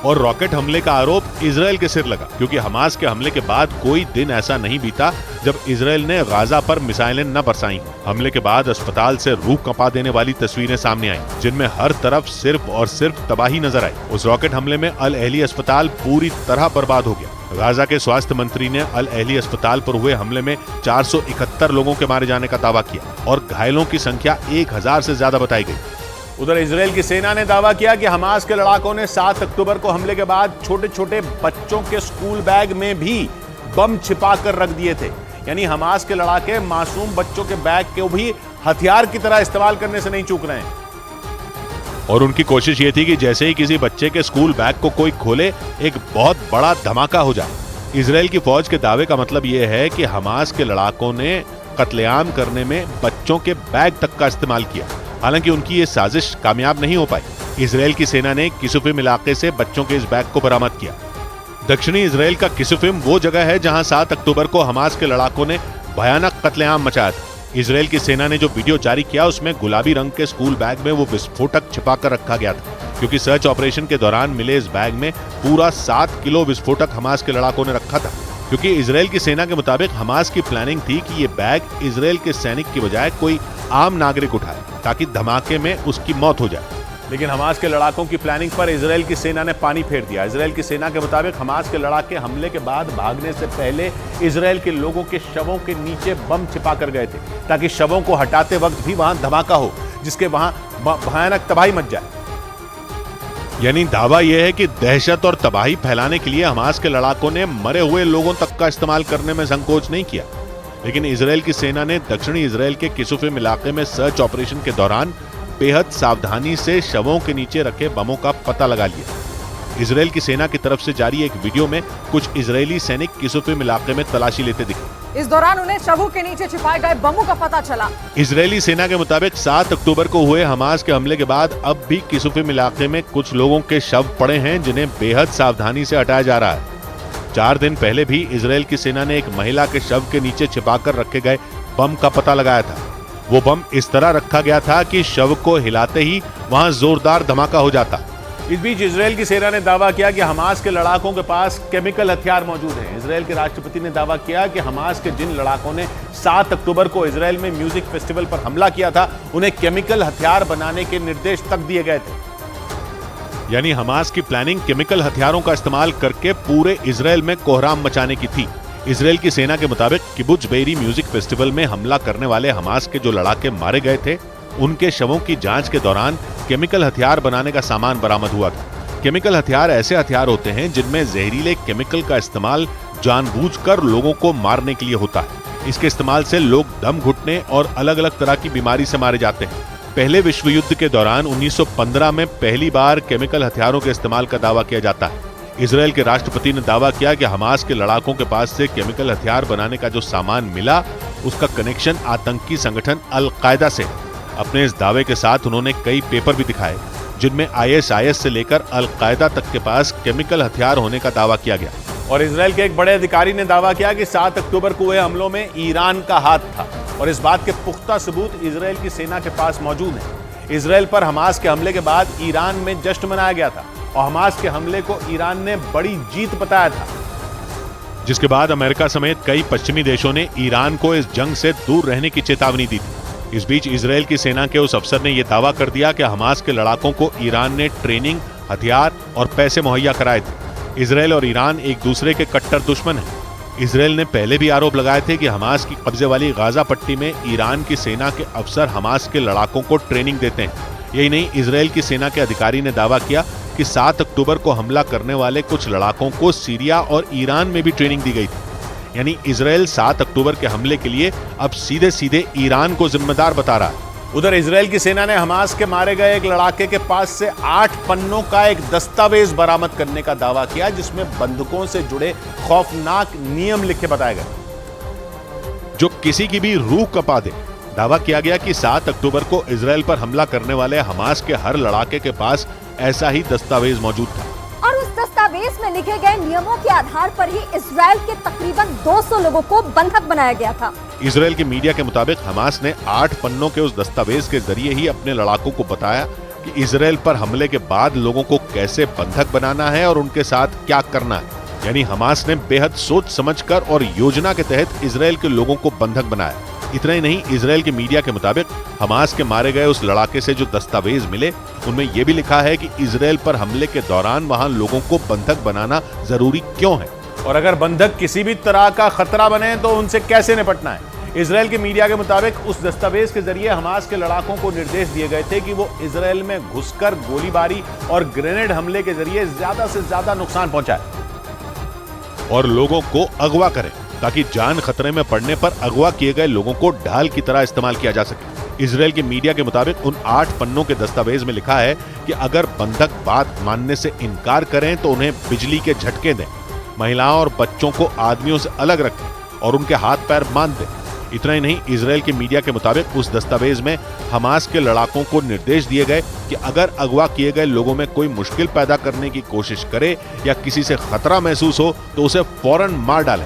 और रॉकेट हमले का आरोप इजराइल के सिर लगा क्योंकि हमास के हमले के बाद कोई दिन ऐसा नहीं बीता जब इजराइल ने गाजा पर मिसाइलें न बरसाई। हमले के बाद अस्पताल से रूह कंपा देने वाली तस्वीरें सामने आई जिनमें हर तरफ सिर्फ और सिर्फ तबाही नजर आई। उस रॉकेट हमले में अल अहली अस्पताल पूरी तरह बर्बाद हो गया। गाजा के स्वास्थ्य मंत्री ने अल अहली अस्पताल पर हुए हमले में 471 लोगों के मारे जाने का दावा किया और घायलों की संख्या 1000 से ज्यादा बताई गई। उधर इजराइल की सेना ने दावा किया कि हमास के लड़ाकों ने 7 अक्टूबर को हमले के बाद छोटे छोटे बच्चों के स्कूल बैग में भी बम छिपा कर रख दिए थे। यानी हमास के लड़ाके मासूम बच्चों के बैग को भी हथियार की तरह इस्तेमाल करने से नहीं चूक रहे हैं। और उनकी कोशिश ये थी कि जैसे ही किसी बच्चे के स्कूल बैग को कोई खोले, एक बहुत बड़ा धमाका हो जाए। इजराइल की फौज के दावे का मतलब यह है कि हमास के लड़ाकों ने कत्लेआम करने में बच्चों के बैग तक का इस्तेमाल किया। हालांकि उनकी ये साजिश कामयाब नहीं हो पाई। इजराइल की सेना ने किसुफिम इलाके से बच्चों के इस बैग को बरामद किया। दक्षिणी इजराइल का किसुफिम वो जगह है जहां 7 अक्टूबर को हमास के लड़ाकों ने भयानक कत्लेआम मचाया था। इजराइल की सेना ने जो वीडियो जारी किया उसमें गुलाबी रंग के स्कूल बैग में वो विस्फोटक छिपा कर रखा गया था, क्योंकि सर्च ऑपरेशन के दौरान मिले इस बैग में पूरा 7 किलो विस्फोटक हमास के लड़ाकों ने रखा था। क्योंकि इजराइल की सेना के मुताबिक हमास की प्लानिंग थी कि ये बैग इजराइल के सैनिक की बजाय कोई आम नागरिक उठाए ताकि धमाके में उसकी मौत हो जाए। लेकिन हमास के लड़ाकों की प्लानिंग पर इजराइल की सेना ने पानी फेर दिया। इजराइल की सेना के मुताबिक हमास के लड़ाके हमले के बाद भागने से पहले इजराइल के लोगों के शवों के नीचे बम छिपा कर गए थे, ताकि शवों को हटाते वक्त भी वहां धमाका हो, जिसके वहां भयानक तबाही मच जाए। यानी दावा यह है कि दहशत और तबाही फैलाने के लिए हमास के लड़ाकों ने मरे हुए लोगों तक का इस्तेमाल करने में संकोच नहीं किया। लेकिन इजराइल की सेना ने दक्षिणी इजराइल के किसुफिम इलाके में सर्च ऑपरेशन के दौरान बेहद सावधानी से शवों के नीचे रखे बमों का पता लगा लिया। इजराइल की सेना की तरफ से जारी एक वीडियो में कुछ इजरायली सैनिक किसुफिम इलाके में तलाशी लेते दिखे। इस दौरान उन्हें शवों के नीचे छिपाए गए बमों का पता चला। इजरायली सेना के मुताबिक 7 अक्टूबर को हुए हमास के हमले के बाद अब भी किसुफिम इलाके में कुछ लोगों के शव पड़े हैं, जिन्हें बेहद सावधानी से हटाया जा रहा है। 4 दिन पहले भी इजराइल की सेना ने एक महिला के शव के नीचे छिपाकर रखे गए बम का पता लगाया था। वो बम इस तरह रखा गया था कि शव को हिलाते ही वहां जोरदार धमाका हो जाता। इस बीच इजराइल की सेना ने दावा किया कि हमास के लड़ाकों के पास केमिकल हथियार मौजूद हैं। इजराइल के राष्ट्रपति ने दावा किया कि हमास के जिन लड़ाकों ने 7 अक्टूबर को इजराइल में म्यूजिक फेस्टिवल पर हमला किया था, उन्हें केमिकल हथियार बनाने के निर्देश तक दिए गए थे। यानी हमास की प्लानिंग केमिकल हथियारों का इस्तेमाल करके पूरे इजराइल में कोहराम मचाने की थी। इजराइल की सेना के मुताबिक किबुत्ज बेरी म्यूजिक फेस्टिवल में हमला करने वाले हमास के जो लड़ाके मारे गए थे, उनके शवों की जांच के दौरान केमिकल हथियार बनाने का सामान बरामद हुआ था। केमिकल हथियार ऐसे हथियार होते हैं जिनमें जहरीले केमिकल का इस्तेमाल जानबूझकर लोगों को मारने के लिए होता है। इसके इस्तेमाल से लोग दम घुटने और अलग अलग तरह की बीमारी से मारे जाते हैं। पहले विश्व युद्ध के दौरान 1915 में पहली बार केमिकल हथियारों के इस्तेमाल का दावा किया जाता है। इजराइल के राष्ट्रपति ने दावा किया कि हमास के लड़ाकों के पास से केमिकल हथियार बनाने का जो सामान मिला, उसका कनेक्शन आतंकी संगठन अल-कायदा से है। अपने इस दावे के साथ उन्होंने कई पेपर भी दिखाए जिनमें ISIS से लेकर अल-कायदा तक के पास केमिकल हथियार होने का दावा किया गया। और इजराइल के एक बड़े अधिकारी ने दावा किया कि 7 अक्टूबर को हुए हमलों में ईरान का हाथ था, और इस बात के पुख्ता सबूत इजराइल की सेना के पास मौजूद हैं। इजराइल पर हमास के हमले के बाद ईरान में जश्न मनाया गया था, और हमास के हमले को ईरान ने बड़ी जीत बताया था, जिसके बाद अमेरिका समेत कई पश्चिमी देशों ने ईरान को इस जंग से दूर रहने की चेतावनी दी थी। इस बीच इजराइल की सेना के उस अफसर ने यह दावा कर दिया कि हमास के लड़ाकों को ईरान ने ट्रेनिंग, हथियार और पैसे मुहैया कराए थे। इजराइल और ईरान एक दूसरे के कट्टर दुश्मन हैं। इजराइल ने पहले भी आरोप लगाए थे कि हमास की कब्जे वाली गाजा पट्टी में ईरान की सेना के अफसर हमास के लड़ाकों को ट्रेनिंग देते हैं। यही नहीं, इजराइल की सेना के अधिकारी ने दावा किया कि 7 अक्टूबर को हमला करने वाले कुछ लड़ाकों को सीरिया और ईरान में भी ट्रेनिंग दी गई थी। यानी इजराइल 7 अक्टूबर के हमले के लिए अब सीधे सीधे ईरान को जिम्मेदार बता रहा है। उधर इजराइल की सेना ने हमास के मारे गए एक लड़ाके के पास से 8 पन्नों का एक दस्तावेज बरामद करने का दावा किया, जिसमें बंदूकों से जुड़े खौफनाक नियम लिखे बताए गए, जो किसी की भी रूह कपा दे। दावा किया गया कि 7 अक्टूबर को इजराइल पर हमला करने वाले हमास के हर लड़ाके के पास ऐसा ही दस्तावेज मौजूद था, और उस दस्तावेज में लिखे गए नियमों के आधार पर ही इजराइल के तकरीबन 200 लोगों को बंधक बनाया गया था। इजराइल की मीडिया के मुताबिक हमास ने 8 पन्नों के उस दस्तावेज के जरिए ही अपने लड़ाकों को बताया कि इजराइल पर हमले के बाद लोगों को कैसे बंधक बनाना है और उनके साथ क्या करना है। यानी हमास ने बेहद सोच समझकर और योजना के तहत इजराइल के लोगों को बंधक बनाया। इतना ही नहीं, इजराइल की मीडिया के मुताबिक हमास के मारे गए उस लड़ाके से जो दस्तावेज मिले, उनमें यह भी लिखा है कि इजराइल पर हमले के दौरान वहां लोगों को बंधक बनाना जरूरी क्यों है, और अगर बंधक किसी भी तरह का खतरा बने तो उनसे कैसे निपटना है। इजराइल की मीडिया के मुताबिक उस दस्तावेज के जरिए हमास के लड़ाकों को निर्देश दिए गए थे कि वो इजराइल में घुसकर गोलीबारी और ग्रेनेड हमले के जरिए ज्यादा से ज्यादा नुकसान पहुंचाए। और लोगों को अगवा करें ताकि जान खतरे में पड़ने पर अगवा किए गए लोगों को ढाल की तरह इस्तेमाल किया जा सके। इजराइल के मीडिया के मुताबिक उन 8 पन्नों के दस्तावेज में लिखा है कि अगर बंधक बात मानने से इनकार करें तो उन्हें बिजली के झटके दें, महिलाओं और बच्चों को आदमियों से अलग रखें और उनके हाथ पैर बांध दें। इतना ही नहीं, इजराइल के मीडिया के मुताबिक उस दस्तावेज में हमास के लड़ाकों को निर्देश दिए गए कि अगर अगवा किए गए लोगों में कोई मुश्किल पैदा करने की कोशिश करे या किसी से खतरा महसूस हो तो उसे फौरन मार डालें।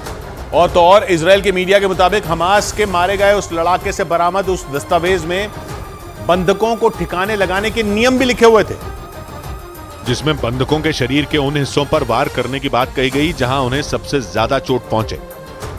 और तो और इजराइल के मीडिया के मुताबिक हमास के मारे गए उस लड़ाके से बरामद उस दस्तावेज में बंधकों को ठिकाने लगाने के नियम भी लिखे हुए थे, जिसमें बंधकों के शरीर के उन हिस्सों पर वार करने की बात कही गई जहां उन्हें सबसे ज्यादा चोट पहुंचे।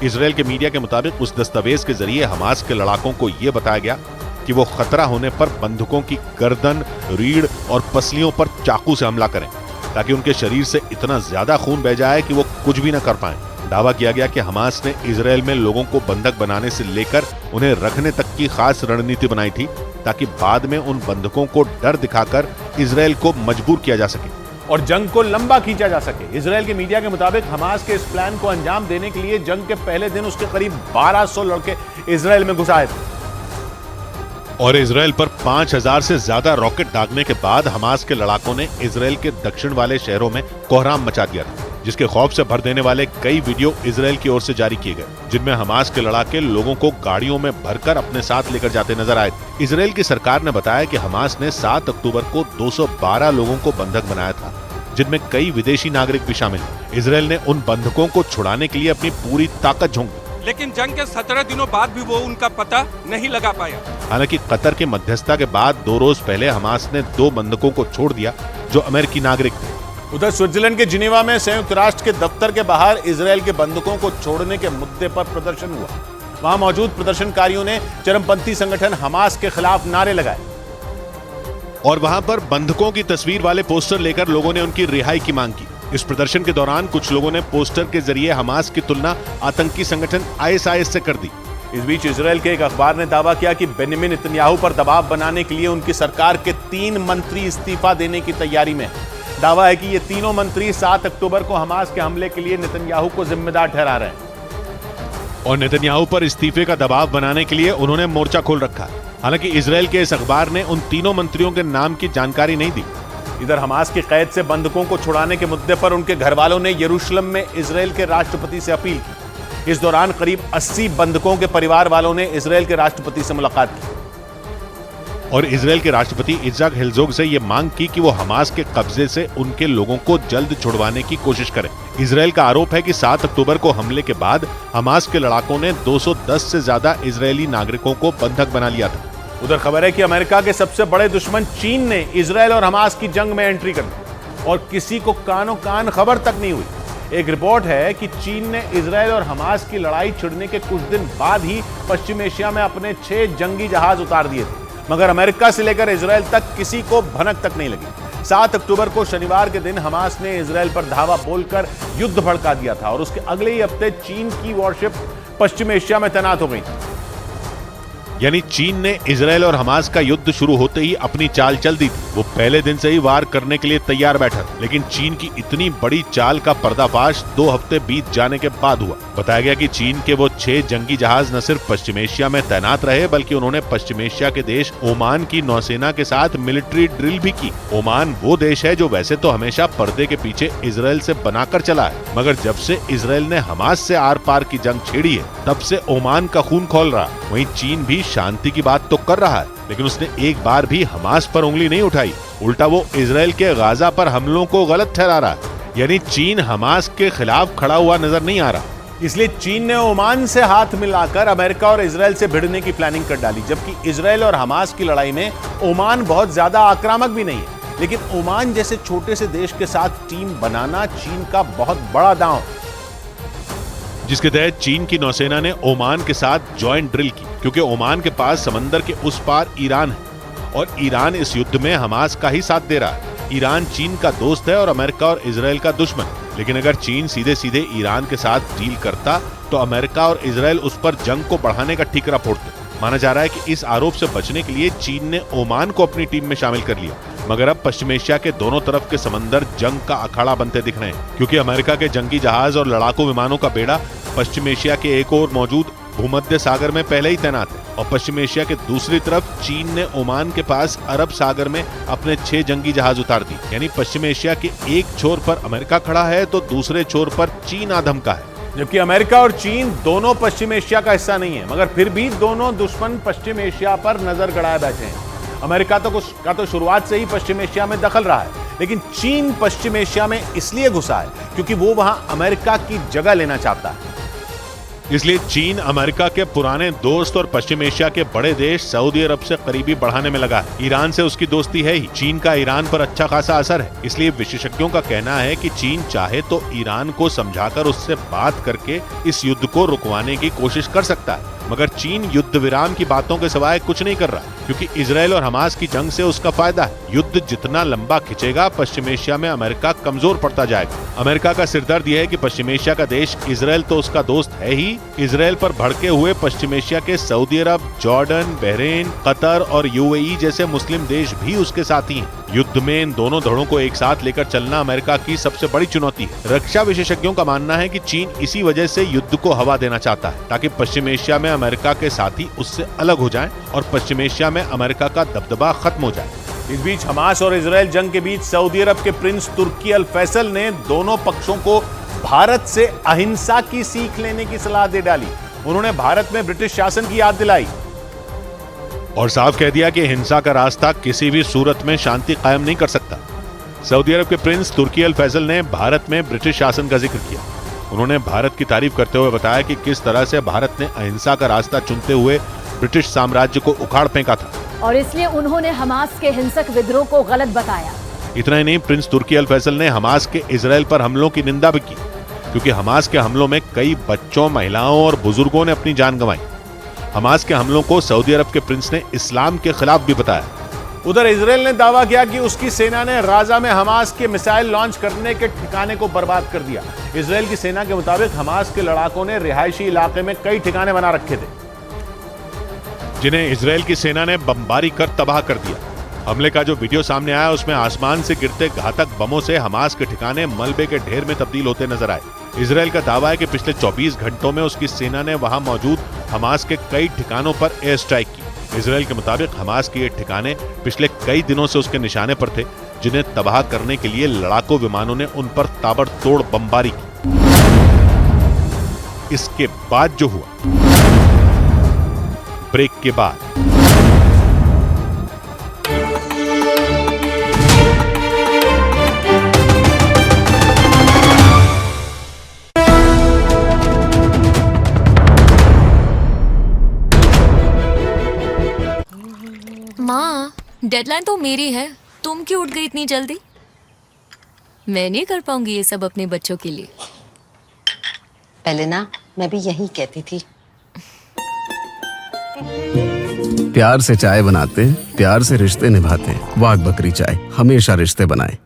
इजराइल के मीडिया के मुताबिक उस दस्तावेज के जरिए हमास के लड़ाकों को यह बताया गया कि वो खतरा होने पर बंधकों की गर्दन, रीढ़ और पसलियों पर चाकू से हमला करें ताकि उनके शरीर से इतना ज्यादा खून बह जाए कि वो कुछ भी न कर पाएं। दावा किया गया कि हमास ने इजराइल में लोगों को बंधक बनाने से लेकर उन्हें रखने तक की खास रणनीति बनाई थी ताकि बाद में उन बंधकों को डर दिखाकर इजराइल को मजबूर किया जा सके और जंग को लंबा खींचा जा सके। इजराइल के मीडिया के मुताबिक हमास के इस प्लान को अंजाम देने के लिए जंग के पहले दिन उसके करीब 1200 लड़के इजराइल में घुस आए थे और इजराइल पर 5000 से ज्यादा रॉकेट दागने के बाद हमास के लड़ाकों ने इजराइल के दक्षिण वाले शहरों में कोहराम मचा दिया था, जिसके खौफ से भर देने वाले कई वीडियो इजराइल की ओर से जारी किए गए, जिनमें हमास के लड़ाके लोगों को गाड़ियों में भरकर अपने साथ लेकर जाते नजर आए। इजराइल की सरकार ने बताया कि हमास ने 7 अक्टूबर को 212 लोगों को बंधक बनाया था, जिनमें कई विदेशी नागरिक भी शामिल हैं। इजराइल ने उन बंधकों को छुड़ाने के लिए अपनी पूरी ताकत झोंक दी, लेकिन जंग के 17 दिनों बाद भी वो उनका पता नहीं लगा पाया। हालांकि कतर के मध्यस्थता के बाद 2 रोज पहले हमास ने 2 बंधकों को छोड़ दिया जो अमेरिकी नागरिक थे। उधर स्विट्जरलैंड के जिनेवा में संयुक्त राष्ट्र के दफ्तर के बाहर इजराइल के बंधकों को छोड़ने के मुद्दे पर प्रदर्शन हुआ। वहां मौजूद प्रदर्शनकारियों ने चरमपंथी संगठन हमास के खिलाफ नारे लगाए और वहां पर बंधकों की तस्वीर वाले पोस्टर लेकर लोगों ने उनकी रिहाई की मांग की। इस प्रदर्शन के दौरान कुछ लोगों ने पोस्टर के जरिए हमास की तुलना आतंकी संगठन ISIS से कर दी। इस बीच इजराइल के एक अखबार ने दावा किया कि बेंजामिन नेतन्याहू पर दबाव बनाने के लिए उनकी सरकार के 3 मंत्री इस्तीफा देने की तैयारी में। दावा है कि ये तीनों मंत्री 7 अक्टूबर को हमास के हमले के लिए नेतन्याहू को जिम्मेदार ठहरा रहे हैं और नेतन्याहू पर इस्तीफे का दबाव बनाने के लिए उन्होंने मोर्चा खोल रखा है। हालांकि इजराइल के इस अखबार ने उन तीनों मंत्रियों के नाम की जानकारी नहीं दी। इधर हमास की कैद से बंधकों को छुड़ाने के मुद्दे पर उनके घर वालों ने यरूशलेम में इजराइल के राष्ट्रपति से अपील की। इस दौरान करीब 80 बंधकों के परिवार वालों ने इजराइल के राष्ट्रपति से मुलाकात की और इजराइल के राष्ट्रपति इज़ाक हेरज़ोग से यह मांग की कि वो हमास के कब्जे से उनके लोगों को जल्द छुड़वाने की कोशिश करें। इजराइल का आरोप है कि 7 अक्टूबर को हमले के बाद हमास के लड़ाकों ने 210 से ज्यादा इजरायली नागरिकों को बंधक बना लिया था। उधर खबर है कि अमेरिका के सबसे बड़े दुश्मन चीन ने इजराइल और हमास की जंग में एंट्री कर दी और किसी को कानो कान खबर तक नहीं हुई। एक रिपोर्ट है कि चीन ने इजराइल और हमास की लड़ाई छिड़ने के कुछ दिन बाद ही पश्चिम एशिया में अपने 6 जंगी जहाज उतार दिए थे, मगर अमेरिका से लेकर इजराइल तक किसी को भनक तक नहीं लगी। 7 अक्टूबर को शनिवार के दिन हमास ने इजराइल पर धावा बोलकर युद्ध भड़का दिया था और उसके अगले ही हफ्ते चीन की वॉरशिप पश्चिम एशिया में तैनात हो गई। यानी चीन ने इजराइल और हमास का युद्ध शुरू होते ही अपनी चाल चल दी थी। वो पहले दिन से ही वार करने के लिए तैयार बैठा था, लेकिन चीन की इतनी बड़ी चाल का पर्दाफाश 2 हफ्ते बीत जाने के बाद हुआ। बताया गया कि चीन के वो 6 जंगी जहाज न सिर्फ पश्चिम एशिया में तैनात रहे, बल्कि उन्होंने पश्चिम एशिया के देश ओमान की नौसेना के साथ मिलिट्री ड्रिल भी की। ओमान वो देश है जो वैसे तो हमेशा पर्दे के पीछे इजराइल से बनाकर चला है, मगर जब से इजराइल ने हमास से आर पार की जंग छेड़ी है, तब से ओमान का खून खौल रहा। वहीं चीन भी शांति की बात तो कर रहा है, लेकिन उसने एक बार भी हमास पर उंगली नहीं उठाई। उल्टा वो इजराइल के गाजा पर हमलों को गलत ठहरा रहा है। यानी चीन हमास के खिलाफ खड़ा हुआ नजर नहीं आ रहा। इसलिए चीन ने ओमान से हाथ मिलाकर अमेरिका और इजराइल से भिड़ने की प्लानिंग कर डाली, जबकि इजराइल और हमास की लड़ाई में ओमान बहुत ज्यादा आक्रामक भी नहीं है, लेकिन ओमान जैसे छोटे से देश के साथ टीम बनाना चीन का बहुत बड़ा दांव, जिसके तहत चीन की नौसेना ने ओमान के साथ जॉइंट ड्रिल की, क्योंकि ओमान के पास समंदर के उस पार ईरान है और ईरान इस युद्ध में हमास का ही साथ दे रहा है। ईरान चीन का दोस्त है और अमेरिका और इजराइल का दुश्मन। लेकिन अगर चीन सीधे सीधे ईरान के साथ डील करता तो अमेरिका और इजराइल उस पर जंग को बढ़ाने का ठीकरा फोड़ते। माना जा रहा है कि इस आरोप से बचने के लिए चीन ने ओमान को अपनी टीम में शामिल कर लिया, मगर अब पश्चिम एशिया के दोनों तरफ के समंदर जंग का अखाड़ा बनते दिख रहे हैं, क्योंकि अमेरिका के जंगी जहाज और लड़ाकू विमानों का बेड़ा पश्चिम एशिया के एक ओर मौजूद भूमध्य सागर में पहले ही तैनात है और पश्चिम एशिया के दूसरी तरफ चीन ने ओमान के पास अरब सागर में अपने 6 जंगी जहाज उतार दी। यानी पश्चिम एशिया के एक छोर पर अमेरिका खड़ा है तो दूसरे छोर पर चीन आधमका है। जबकि अमेरिका और चीन दोनों पश्चिम एशिया का हिस्सा नहीं है, मगर फिर भी दोनों दुश्मन पश्चिम एशिया पर नजर गड़ाए बैठे हैं। अमेरिका तो शुरुआत से ही पश्चिम एशिया में दखल रहा है, लेकिन चीन पश्चिम एशिया में इसलिए घुसा है क्योंकि वो वहां अमेरिका की जगह लेना चाहता है। इसलिए चीन अमेरिका के पुराने दोस्त और पश्चिम एशिया के बड़े देश सऊदी अरब से करीबी बढ़ाने में लगा है। ईरान से उसकी दोस्ती है ही, चीन का ईरान पर अच्छा खासा असर है। इसलिए विशेषज्ञों का कहना है कि चीन चाहे तो ईरान को समझाकर उससे बात करके इस युद्ध को रुकवाने की कोशिश कर सकता है, मगर चीन युद्ध विराम की बातों के सिवाय कुछ नहीं कर रहा, क्योंकि इजराइल और हमास की जंग से उसका फायदा है। युद्ध जितना लंबा खिंचेगा, पश्चिम एशिया में अमेरिका कमजोर पड़ता जाएगा। अमेरिका का सिरदर्द यह है कि पश्चिम एशिया का देश इजराइल तो उसका दोस्त है ही, इजराइल पर भड़के हुए पश्चिम एशिया के सऊदी अरब, जॉर्डन, बहरीन, कतर और यूएई जैसे मुस्लिम देश भी उसके साथी हैं। युद्ध में इन दोनों धड़ों को एक साथ लेकर चलना अमेरिका की सबसे बड़ी चुनौती है। रक्षा विशेषज्ञों का मानना है कि चीन इसी वजह से युद्ध को हवा देना चाहता है, ताकि पश्चिम एशिया में अमेरिका के साथी उससे अलग हो जाएं और पश्चिम एशिया में अमेरिका का दबदबा खत्म हो जाए। इस बीच हमास और इजराइल जंग के बीच सऊदी अरब के प्रिंस तुर्की अल फैसल ने दोनों पक्षों को भारत से अहिंसा की सीख लेने की सलाह दे डाली। उन्होंने भारत में ब्रिटिश शासन की याद दिलाई और साफ कह दिया कि हिंसा का रास्ता किसी भी सूरत में शांति कायम नहीं कर सकता। सऊदी अरब के प्रिंस तुर्की अल फैसल ने भारत में ब्रिटिश शासन का जिक्र किया। उन्होंने भारत की तारीफ करते हुए बताया कि किस तरह से भारत ने अहिंसा का रास्ता चुनते हुए ब्रिटिश साम्राज्य को उखाड़ फेंका था, और इसलिए उन्होंने हमास के हिंसक विद्रोह को गलत बताया। इतना ही नहीं, प्रिंस तुर्की अल फैसल ने हमास के इजराइल पर हमलों की निंदा भी की, क्योंकि हमास के हमलों में कई बच्चों, महिलाओं और बुजुर्गों ने अपनी जान गंवाई। हमास के हमलों को सऊदी अरब के प्रिंस ने इस्लाम के खिलाफ भी बताया। उधर इजराइल ने दावा किया कि उसकी सेना ने गाजा में हमास के मिसाइल लॉन्च करने के ठिकाने को बर्बाद कर दिया। इजराइल की सेना के मुताबिक हमास के लड़ाकों ने रिहायशी इलाके में कई ठिकाने बना रखे थे, जिन्हें इजराइल की सेना ने बमबारी कर तबाह कर दिया। हमले का जो वीडियो सामने आया उसमें आसमान से गिरते घातक बमों से हमास के ठिकाने मलबे के ढेर में तब्दील होते नजर आए। इजराइल का दावा है कि पिछले 24 घंटों में उसकी सेना ने वहां मौजूद हमास के कई ठिकानों पर एयर स्ट्राइक की। इजराइल के मुताबिक हमास के ये ठिकाने पिछले कई दिनों से उसके निशाने पर थे, जिन्हें तबाह करने के लिए लड़ाकू विमानों ने उन पर ताबड़तोड़ बमबारी की। इसके बाद जो हुआ, ब्रेक के बाद माँ, डेडलाइन तो मेरी है, तुम क्यों उठ गई इतनी जल्दी? मैं नहीं कर पाऊंगी ये सब अपने बच्चों के लिए। पहले ना मैं भी यही कहती थी। प्यार से चाय बनाते, प्यार से रिश्ते निभाते। वाघ बकरी चाय हमेशा रिश्ते बनाए।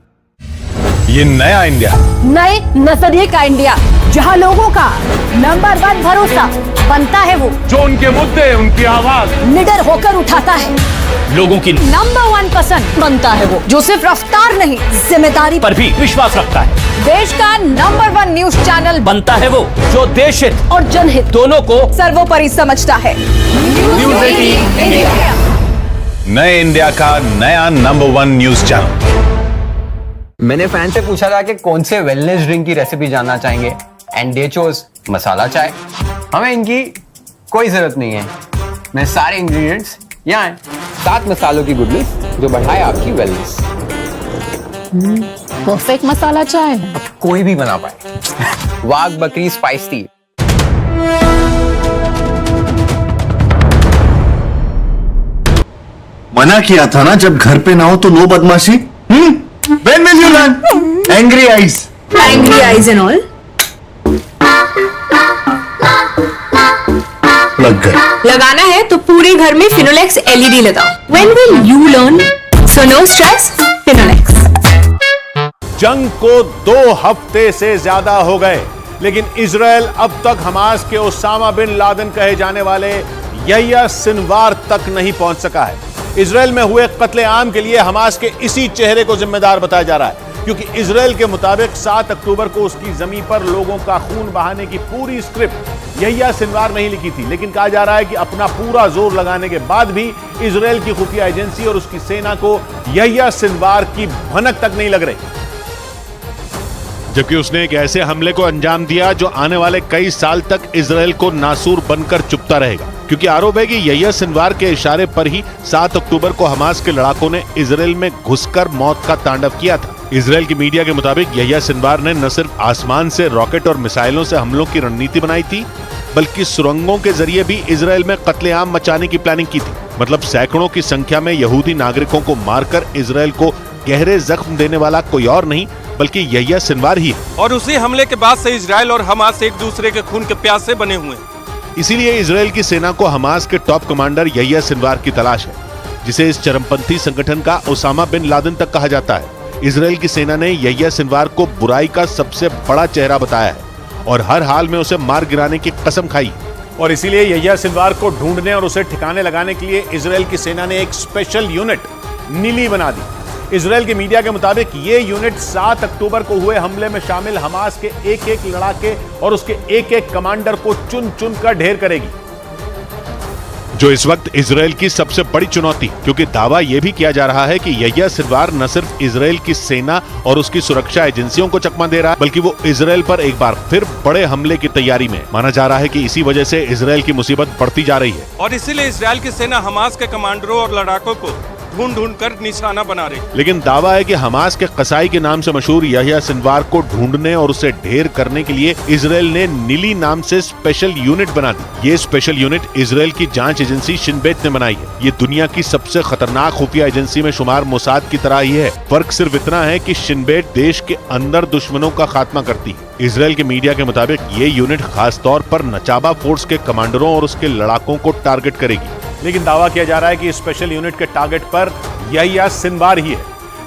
ये नया इंडिया, नए नजरिए का इंडिया, जहां लोगों का नंबर 1 भरोसा बनता है वो जो उनके मुद्दे, उनकी आवाज निडर होकर उठाता है। लोगों की नंबर 1 पसंद बनता है वो जो सिर्फ रफ्तार नहीं, जिम्मेदारी पर भी विश्वास रखता है। देश का नंबर 1 न्यूज चैनल बनता है वो जो देश हित और जनहित दोनों को सर्वोपरि समझता है। न्यूज़ 18 इंडिया, नए इंडिया का नया नंबर 1 न्यूज चैनल। मैंने फैन से पूछा था कि कौन से वेलनेस ड्रिंक की रेसिपी जानना चाहेंगे, एंड दे चोज मसाला चाय। हमें इनकी कोई जरूरत नहीं है, मैं सारे इंग्रेडिएंट्स यहाँ हैं। 7 मसालों की गुडनेस जो बढ़ाए आपकी वेलनेस। परफेक्ट मसाला चाय अब कोई भी बना पाए। वाघ बकरी स्पाइस टी। मना किया था ना, जब घर पे ना हो तो नो बदमाशी। When will you learn? Angry eyes. Angry eyes and all. लग गए। लगाना है तो पूरे घर में फिनोलेक्स LED लगाओ। When will you learn? So no stress, Finolex. जंग को 2 हफ्ते से ज्यादा हो गए, लेकिन इजराइल अब तक हमास के ओसामा बिन लादेन कहे जाने वाले यहिया सिनवार तक नहीं पहुंच सका है। इजराइल में हुए कत्लेआम के लिए हमास के इसी चेहरे को जिम्मेदार बताया जा रहा है, क्योंकि इजराइल के मुताबिक 7 अक्टूबर को उसकी जमीन पर लोगों का खून बहाने की पूरी स्क्रिप्ट यहिया सिनवार नहीं लिखी थी। लेकिन कहा जा रहा है कि अपना पूरा जोर लगाने के बाद भी इजराइल की खुफिया एजेंसी और उसकी सेना को यहिया सिनवार की भनक तक नहीं लग रही, जबकि उसने एक ऐसे हमले को अंजाम दिया जो आने वाले कई साल तक इजराइल को नासूर बनकर चुपता रहेगा, क्योंकि आरोप है कि यहिया सिनवार के इशारे पर ही 7 अक्टूबर को हमास के लड़ाकों ने इजराइल में घुसकर मौत का तांडव किया था। इजराइल की मीडिया के मुताबिक यहिया सिनवार ने न सिर्फ आसमान से रॉकेट और मिसाइलों से हमलों की रणनीति बनाई थी, बल्कि सुरंगों के जरिए भी इजराइल में कत्लेआम मचाने की प्लानिंग की थी। मतलब सैकड़ों की संख्या में यहूदी नागरिकों को मारकर इजराइल को गहरे जख्म देने वाला कोई और नहीं बल्कि यहिया सिनवार ही है। और उसी हमले के बाद से इजराइल और हमास एक दूसरे के खून के प्यासे बने हुए हैं। इसीलिए इजराइल की सेना को हमास के टॉप कमांडर यहिया सिनवार की तलाश है, जिसे इस चरमपंथी संगठन का ओसामा बिन लादेन तक कहा जाता है। इजराइल की सेना ने यहिया सिनवार को बुराई का सबसे बड़ा चेहरा बताया है और हर हाल में उसे मार गिराने की कसम खाई। और इसीलिए यहिया सिनवार को ढूंढने और उसे ठिकाने लगाने के लिए इजराइल की सेना ने एक स्पेशल यूनिट नीली बना दी। इजराइल की मीडिया के मुताबिक ये यूनिट 7 अक्टूबर को हुए हमले में शामिल हमास के एक एक लड़ाके और उसके एक एक कमांडर को चुन चुन कर ढेर करेगी, जो इस वक्त इजराइल की सबसे बड़ी चुनौती, क्योंकि दावा यह भी किया जा रहा है कि यहिया सिनवार न सिर्फ इजराइल की सेना और उसकी सुरक्षा एजेंसियों को चकमा दे रहा है, बल्कि वो इजराइल पर एक बार फिर बड़े हमले की तैयारी में। माना जा रहा है कि इसी वजह से इजराइल की मुसीबत बढ़ती जा रही है और इसीलिए इजराइल की सेना हमास के कमांडरों और लड़ाकों को ढूंढ ढूंढ कर निशाना बना रही। लेकिन दावा है कि हमास के कसाई के नाम से मशहूर यहिया सिनवार को ढूंढने और उसे ढेर करने के लिए इजराइल ने नीली नाम से स्पेशल यूनिट बना दी। ये स्पेशल यूनिट इजराइल की जांच एजेंसी शिन बेत ने बनाई है। ये दुनिया की सबसे खतरनाक खुफिया एजेंसी में शुमार मोसाद की तरह ही है। फर्क सिर्फ इतना है कि शिन बेत देश के अंदर दुश्मनों का खात्मा करती है। इजराइल के मीडिया के मुताबिक ये यूनिट खास तौर पर नचाबा फोर्स के कमांडरों और उसके लड़ाकों को टारगेट करेगी। लेकिन दावा किया जा रहा है कि इस स्पेशल यूनिट के टारगेट पर यहिया सिनवार ही है,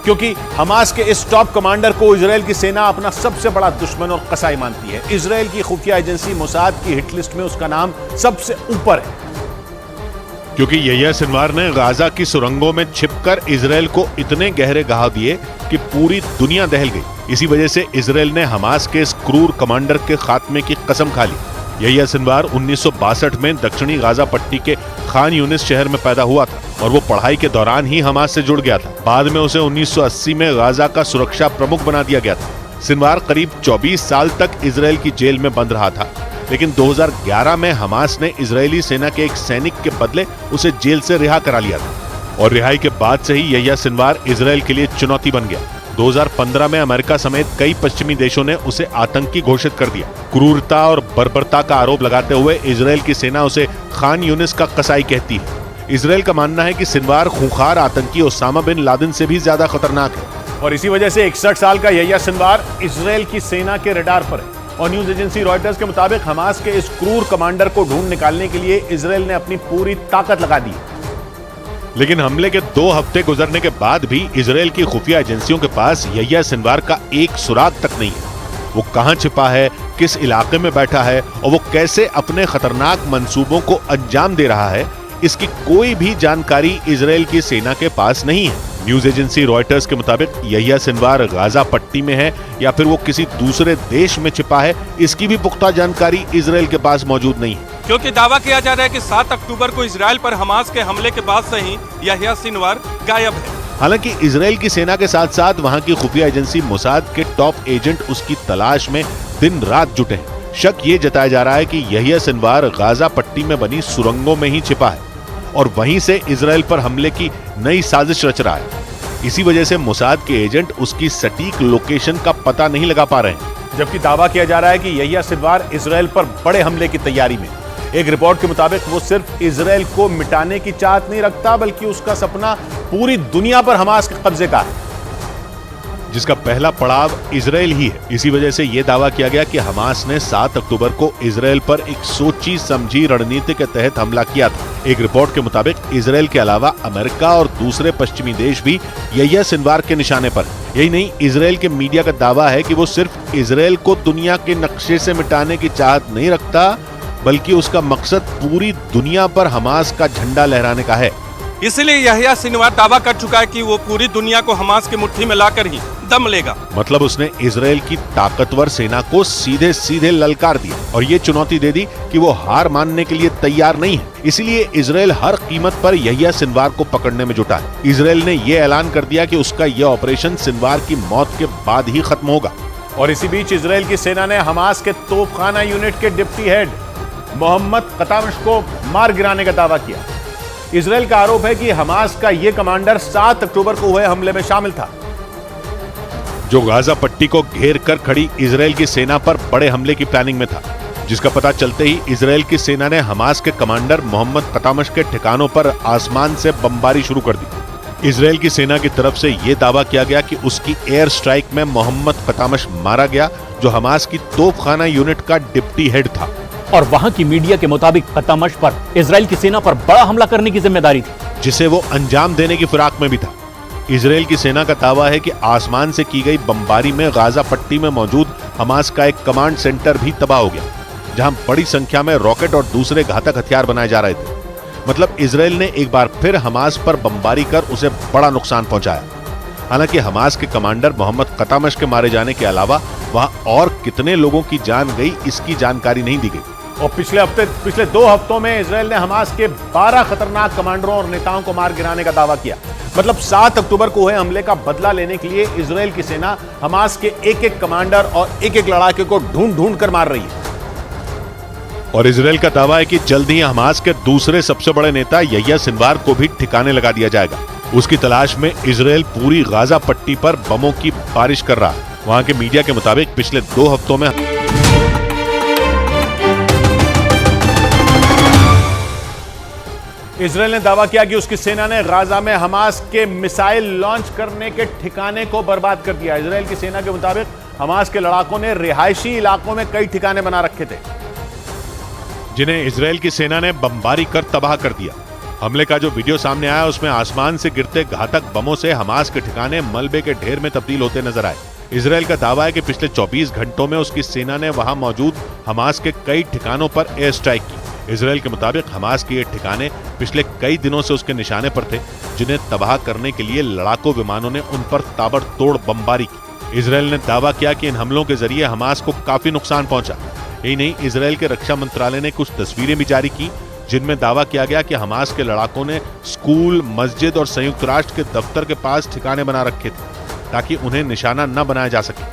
क्योंकि हमास के इस टॉप कमांडर को इजराइल की सेना अपना सबसे बड़ा दुश्मन और कसाई मानती है। इजराइल की खुफिया एजेंसी मोसाद की हिट लिस्ट में उसका नाम सबसे ऊपर है, क्योंकि यहिया सिनवार ने गाजा की सुरंगों में छिपकर इजराइल को इतने गहरे घाव दिए कि पूरी दुनिया दहल गई। इसी वजह से इजराइल ने हमास के इस क्रूर कमांडर के खात्मे की कसम खा ली। यहिया सिनवार 1962 में दक्षिणी गाजा पट्टी के खान यूनिस शहर में पैदा हुआ था और वो पढ़ाई के दौरान ही हमास से जुड़ गया था। बाद में उसे 1980 में गाजा का सुरक्षा प्रमुख बना दिया गया था। सिनवार करीब 24 साल तक इजराइल की जेल में बंद रहा था, लेकिन 2011 में हमास ने इजरायली सेना के एक सैनिक के बदले उसे जेल से रिहा करा लिया था और रिहाई के बाद से ही यहिया सिनवार इजराइल के लिए चुनौती बन गया। 2015 में अमेरिका समेत कई पश्चिमी देशों ने उसे आतंकी घोषित कर दिया। क्रूरता और बर्बरता का आरोप लगाते हुए इजराइल की सेना उसे खान यूनिस का कसाई कहती है। इजराइल का मानना है कि सिनवार खूंखार आतंकी ओसामा बिन लादेन से भी ज्यादा खतरनाक है और इसी वजह से 61 साल का यहिया सिनवार इजराइल की सेना के रडार पर है। और न्यूज एजेंसी रॉयटर्स के मुताबिक हमास के इस क्रूर कमांडर को ढूंढ निकालने के लिए इजराइल ने अपनी पूरी ताकत लगा दी। लेकिन हमले के 2 हफ्ते गुजरने के बाद भी इजराइल की खुफिया एजेंसियों के पास यहिया सिनवार का एक सुराग तक नहीं है। वो कहां छिपा है, किस इलाके में बैठा है और वो कैसे अपने खतरनाक मंसूबों को अंजाम दे रहा है, इसकी कोई भी जानकारी इजराइल की सेना के पास नहीं है। न्यूज एजेंसी रॉयटर्स के मुताबिक यहिया सिनवार गाजा पट्टी में है या फिर वो किसी दूसरे देश में छिपा है, इसकी भी पुख्ता जानकारी इजराइल के पास मौजूद नहीं है। क्योंकि दावा किया जा रहा है कि 7 अक्टूबर को इजराइल पर हमास के हमले के बाद से ही यहिया सिनवार गायब है। हालांकि इजराइल की सेना के साथ साथ वहां की खुफिया एजेंसी मोसाद के टॉप एजेंट उसकी तलाश में दिन रात जुटे हैं। शक ये जताया जा रहा है कि यहिया सिनवार गाजा पट्टी में बनी सुरंगों में ही छिपा है और वहीं से इजराइल पर हमले की नई साजिश रच रहा है। इसी वजह से मोसाद के एजेंट उसकी सटीक लोकेशन का पता नहीं लगा पा रहे हैं। जबकि दावा किया जा रहा है कि यहिया सिनवार इजराइल पर बड़े हमले की तैयारी में। एक रिपोर्ट के मुताबिक वो सिर्फ इजराइल को मिटाने की चाहत नहीं रखता, बल्कि उसका सपना पूरी दुनिया पर हमास के कब्जे का है, जिसका पहला पड़ाव इजराइल ही है। इसी वजह से यह दावा किया गया कि हमास ने 7 अक्टूबर को इजराइल पर एक सोची समझी रणनीति के तहत हमला किया था। एक रिपोर्ट के मुताबिक इजराइल के अलावा अमेरिका और दूसरे पश्चिमी देश भी यहिया सिनवार के निशाने पर। यही नहीं, इजराइल के मीडिया का दावा है कि वो सिर्फ इजराइल को दुनिया के नक्शे से मिटाने की चाहत नहीं रखता, बल्कि उसका मकसद पूरी दुनिया पर हमास का झंडा लहराने का है। इसीलिए यहिया सिनवार दावा कर चुका है कि वो पूरी दुनिया को हमास की मुट्ठी में लाकर ही दम लेगा। मतलब उसने इजराइल की ताकतवर सेना को सीधे सीधे ललकार दिया और ये चुनौती दे दी कि वो हार मानने के लिए तैयार नहीं है। इसीलिए इजराइल हर कीमत पर यहिया सिनवार को पकड़ने में जुटा है। इजराइल ने ये ऐलान कर दिया कि उसका यह ऑपरेशन सिनवार की मौत के बाद ही खत्म होगा। और इसी बीच इजराइल की सेना ने हमास के तोपखाना यूनिट के डिप्टी हेड मोहम्मद कतामश को मार गिराने का दावा किया। इजराइल का आरोप है कि हमास का यह कमांडर 7 अक्टूबर को हुए हमले में शामिल था, जो गाजा पट्टी को घेर कर खड़ी इजराइल की सेना पर बड़े हमले की प्लानिंग में था, जिसका पता चलते ही इजराइल की सेना ने हमास के कमांडर मोहम्मद कतामश के ठिकानों पर आसमान से बमबारी शुरू कर दी। इजराइल की सेना की तरफ से यह दावा किया गया कि उसकी एयर स्ट्राइक में मोहम्मद कतामश मारा गया, जो हमास की तोपखाना यूनिट का डिप्टी हेड था। और वहां की मीडिया के मुताबिक कतामश पर इजराइल की सेना पर बड़ा हमला करने की जिम्मेदारी थी, जिसे वो अंजाम देने की फिराक में भी था। इजराइल की सेना का दावा है कि आसमान से की गई बमबारी में गाजा पट्टी में मौजूद हमास का एक कमांड सेंटर भी तबाह हो गया, जहां बड़ी संख्या में रॉकेट और दूसरे घातक हथियार बनाए जा रहे थे। मतलब इजराइल ने एक बार फिर हमास पर बमबारी कर उसे बड़ा नुकसान पहुंचाया। हालांकि हमास के कमांडर मोहम्मद कतामश के मारे जाने के अलावा वहां और कितने लोगों की जान गई, इसकी जानकारी नहीं दी गई। और पिछले 2 हफ्तों में इजराइल ने हमास के 12 खतरनाक कमांडरों और नेताओं को मार गिराने का दावा किया। मतलब 7 अक्टूबर को हुए हमले का बदला लेने के लिए इजराइल की सेना हमास के एक-एक कमांडर और एक-एक लड़ाके को ढूंढ कर मार रही है। और इजराइल का दावा है कि जल्द ही हमास के दूसरे सबसे बड़े नेता यहिया सिनवार को भी ठिकाने लगा दिया जाएगा। उसकी तलाश में इजराइल पूरी गाजा पट्टी पर बमों की बारिश कर रहा है। वहां के मीडिया के मुताबिक पिछले 2 हफ्तों में इजराइल ने दावा किया कि उसकी सेना ने गाजा में हमास के मिसाइल लॉन्च करने के ठिकाने को बर्बाद कर दिया। इजराइल की सेना के मुताबिक हमास के लड़ाकों ने रिहायशी इलाकों में कई ठिकाने बना रखे थे, जिन्हें इजराइल की सेना ने बमबारी कर तबाह कर दिया। हमले का जो वीडियो सामने आया उसमें आसमान से गिरते घातक बमों से हमास के ठिकाने मलबे के ढेर में तब्दील होते नजर आए। इजराइल का दावा है कि पिछले 24 घंटों में उसकी सेना ने वहां मौजूद हमास के कई ठिकानों पर एयर स्ट्राइक की। इजराइल के मुताबिक हमास के ये ठिकाने पिछले कई दिनों से उसके निशाने पर थे, जिन्हें तबाह करने के लिए लड़ाकू विमानों ने उन पर ताबड़तोड़ बमबारी की। इजराइल ने दावा किया कि इन हमलों के जरिए हमास को काफी नुकसान पहुंचा। यही नहीं, इजराइल के रक्षा मंत्रालय ने कुछ तस्वीरें भी जारी की, जिनमें दावा किया गया कि हमास के लड़ाकों ने स्कूल, मस्जिद और संयुक्त राष्ट्र के दफ्तर के पास ठिकाने बना रखे थे, ताकि उन्हें निशाना न बनाया जा सके।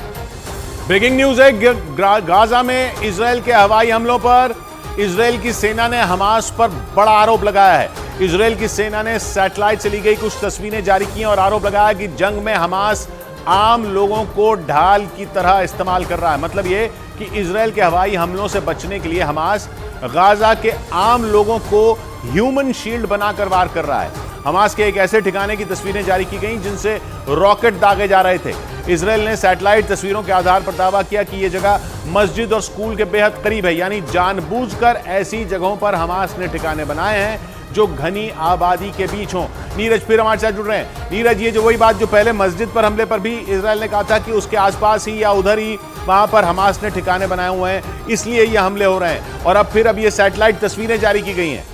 ब्रेकिंग न्यूज है, गाजा में इजराइल के हवाई हमलों पर इजराइल की सेना ने हमास पर बड़ा आरोप लगाया है। इजराइल की सेना ने सैटेलाइट से ली गई कुछ तस्वीरें जारी की और आरोप लगाया कि जंग में हमास आम लोगों को ढाल की तरह इस्तेमाल कर रहा है। मतलब ये कि इजराइल के हवाई हमलों से बचने के लिए हमास गाजा के आम लोगों को ह्यूमन शील्ड बनाकर वार कर रहा है। हमास के एक ऐसे ठिकाने की तस्वीरें जारी की गई जिनसे रॉकेट दागे जा रहे थे। इजराइल ने सैटेलाइट तस्वीरों के आधार पर दावा किया कि यह जगह मस्जिद और स्कूल के बेहद करीब है। यानी जानबूझकर ऐसी जगहों पर हमास ने ठिकाने बनाए हैं जो घनी आबादी के बीच हों। नीरज फिर हमारे साथ जुड़ रहे हैं। नीरज, ये जो वही बात जो पहले मस्जिद पर हमले पर भी इजराइल ने कहा था कि उसके आसपास ही या उधर ही वहां पर हमास ने ठिकाने बनाए हुए हैं, इसलिए ये हमले हो रहे हैं, और अब फिर ये सैटेलाइट तस्वीरें जारी की गई हैं।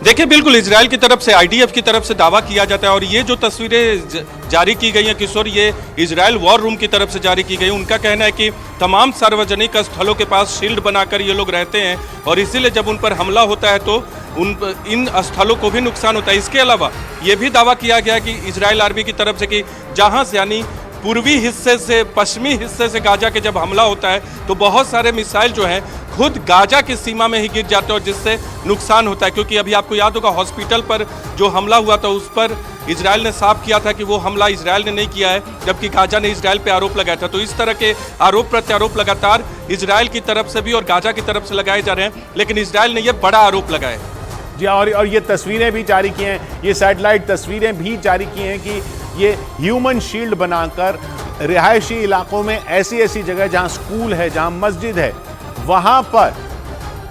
देखिए, बिल्कुल इजराइल की तरफ से, आईडीएफ की तरफ से दावा किया जाता है, और ये जो तस्वीरें जारी की गई हैं किशोर, ये इजराइल वॉर रूम की तरफ से जारी की गई। उनका कहना है कि तमाम सार्वजनिक स्थलों के पास शील्ड बनाकर ये लोग रहते हैं, और इसीलिए जब उन पर हमला होता है तो इन स्थलों को भी नुकसान होता है। इसके अलावा ये भी दावा किया गया कि इजराइल आर्मी की तरफ से कि जहाँ से, यानी पूर्वी हिस्से से, पश्चिमी हिस्से से गाजा के जब हमला होता है तो बहुत सारे मिसाइल जो हैं खुद गाजा की सीमा में ही गिर जाते हैं, और जिससे नुकसान होता है। क्योंकि अभी आपको याद होगा हॉस्पिटल पर जो हमला हुआ था उस पर इजराइल ने साफ किया था कि वो हमला इजराइल ने नहीं किया है, जबकि गाजा ने इजराइल पे आरोप लगाया था। तो इस तरह के आरोप प्रत्यारोप लगातार इजराइल की तरफ से भी और गाजा की तरफ से लगाए जा रहे हैं, लेकिन इजराइल ने यह बड़ा आरोप लगाया है। जी, और ये तस्वीरें भी जारी की हैं, ये सैटेलाइट तस्वीरें भी जारी की हैं कि ये ह्यूमन शील्ड बनाकर रिहायशी इलाकों में ऐसी जगह जहां स्कूल है, जहां मस्जिद है,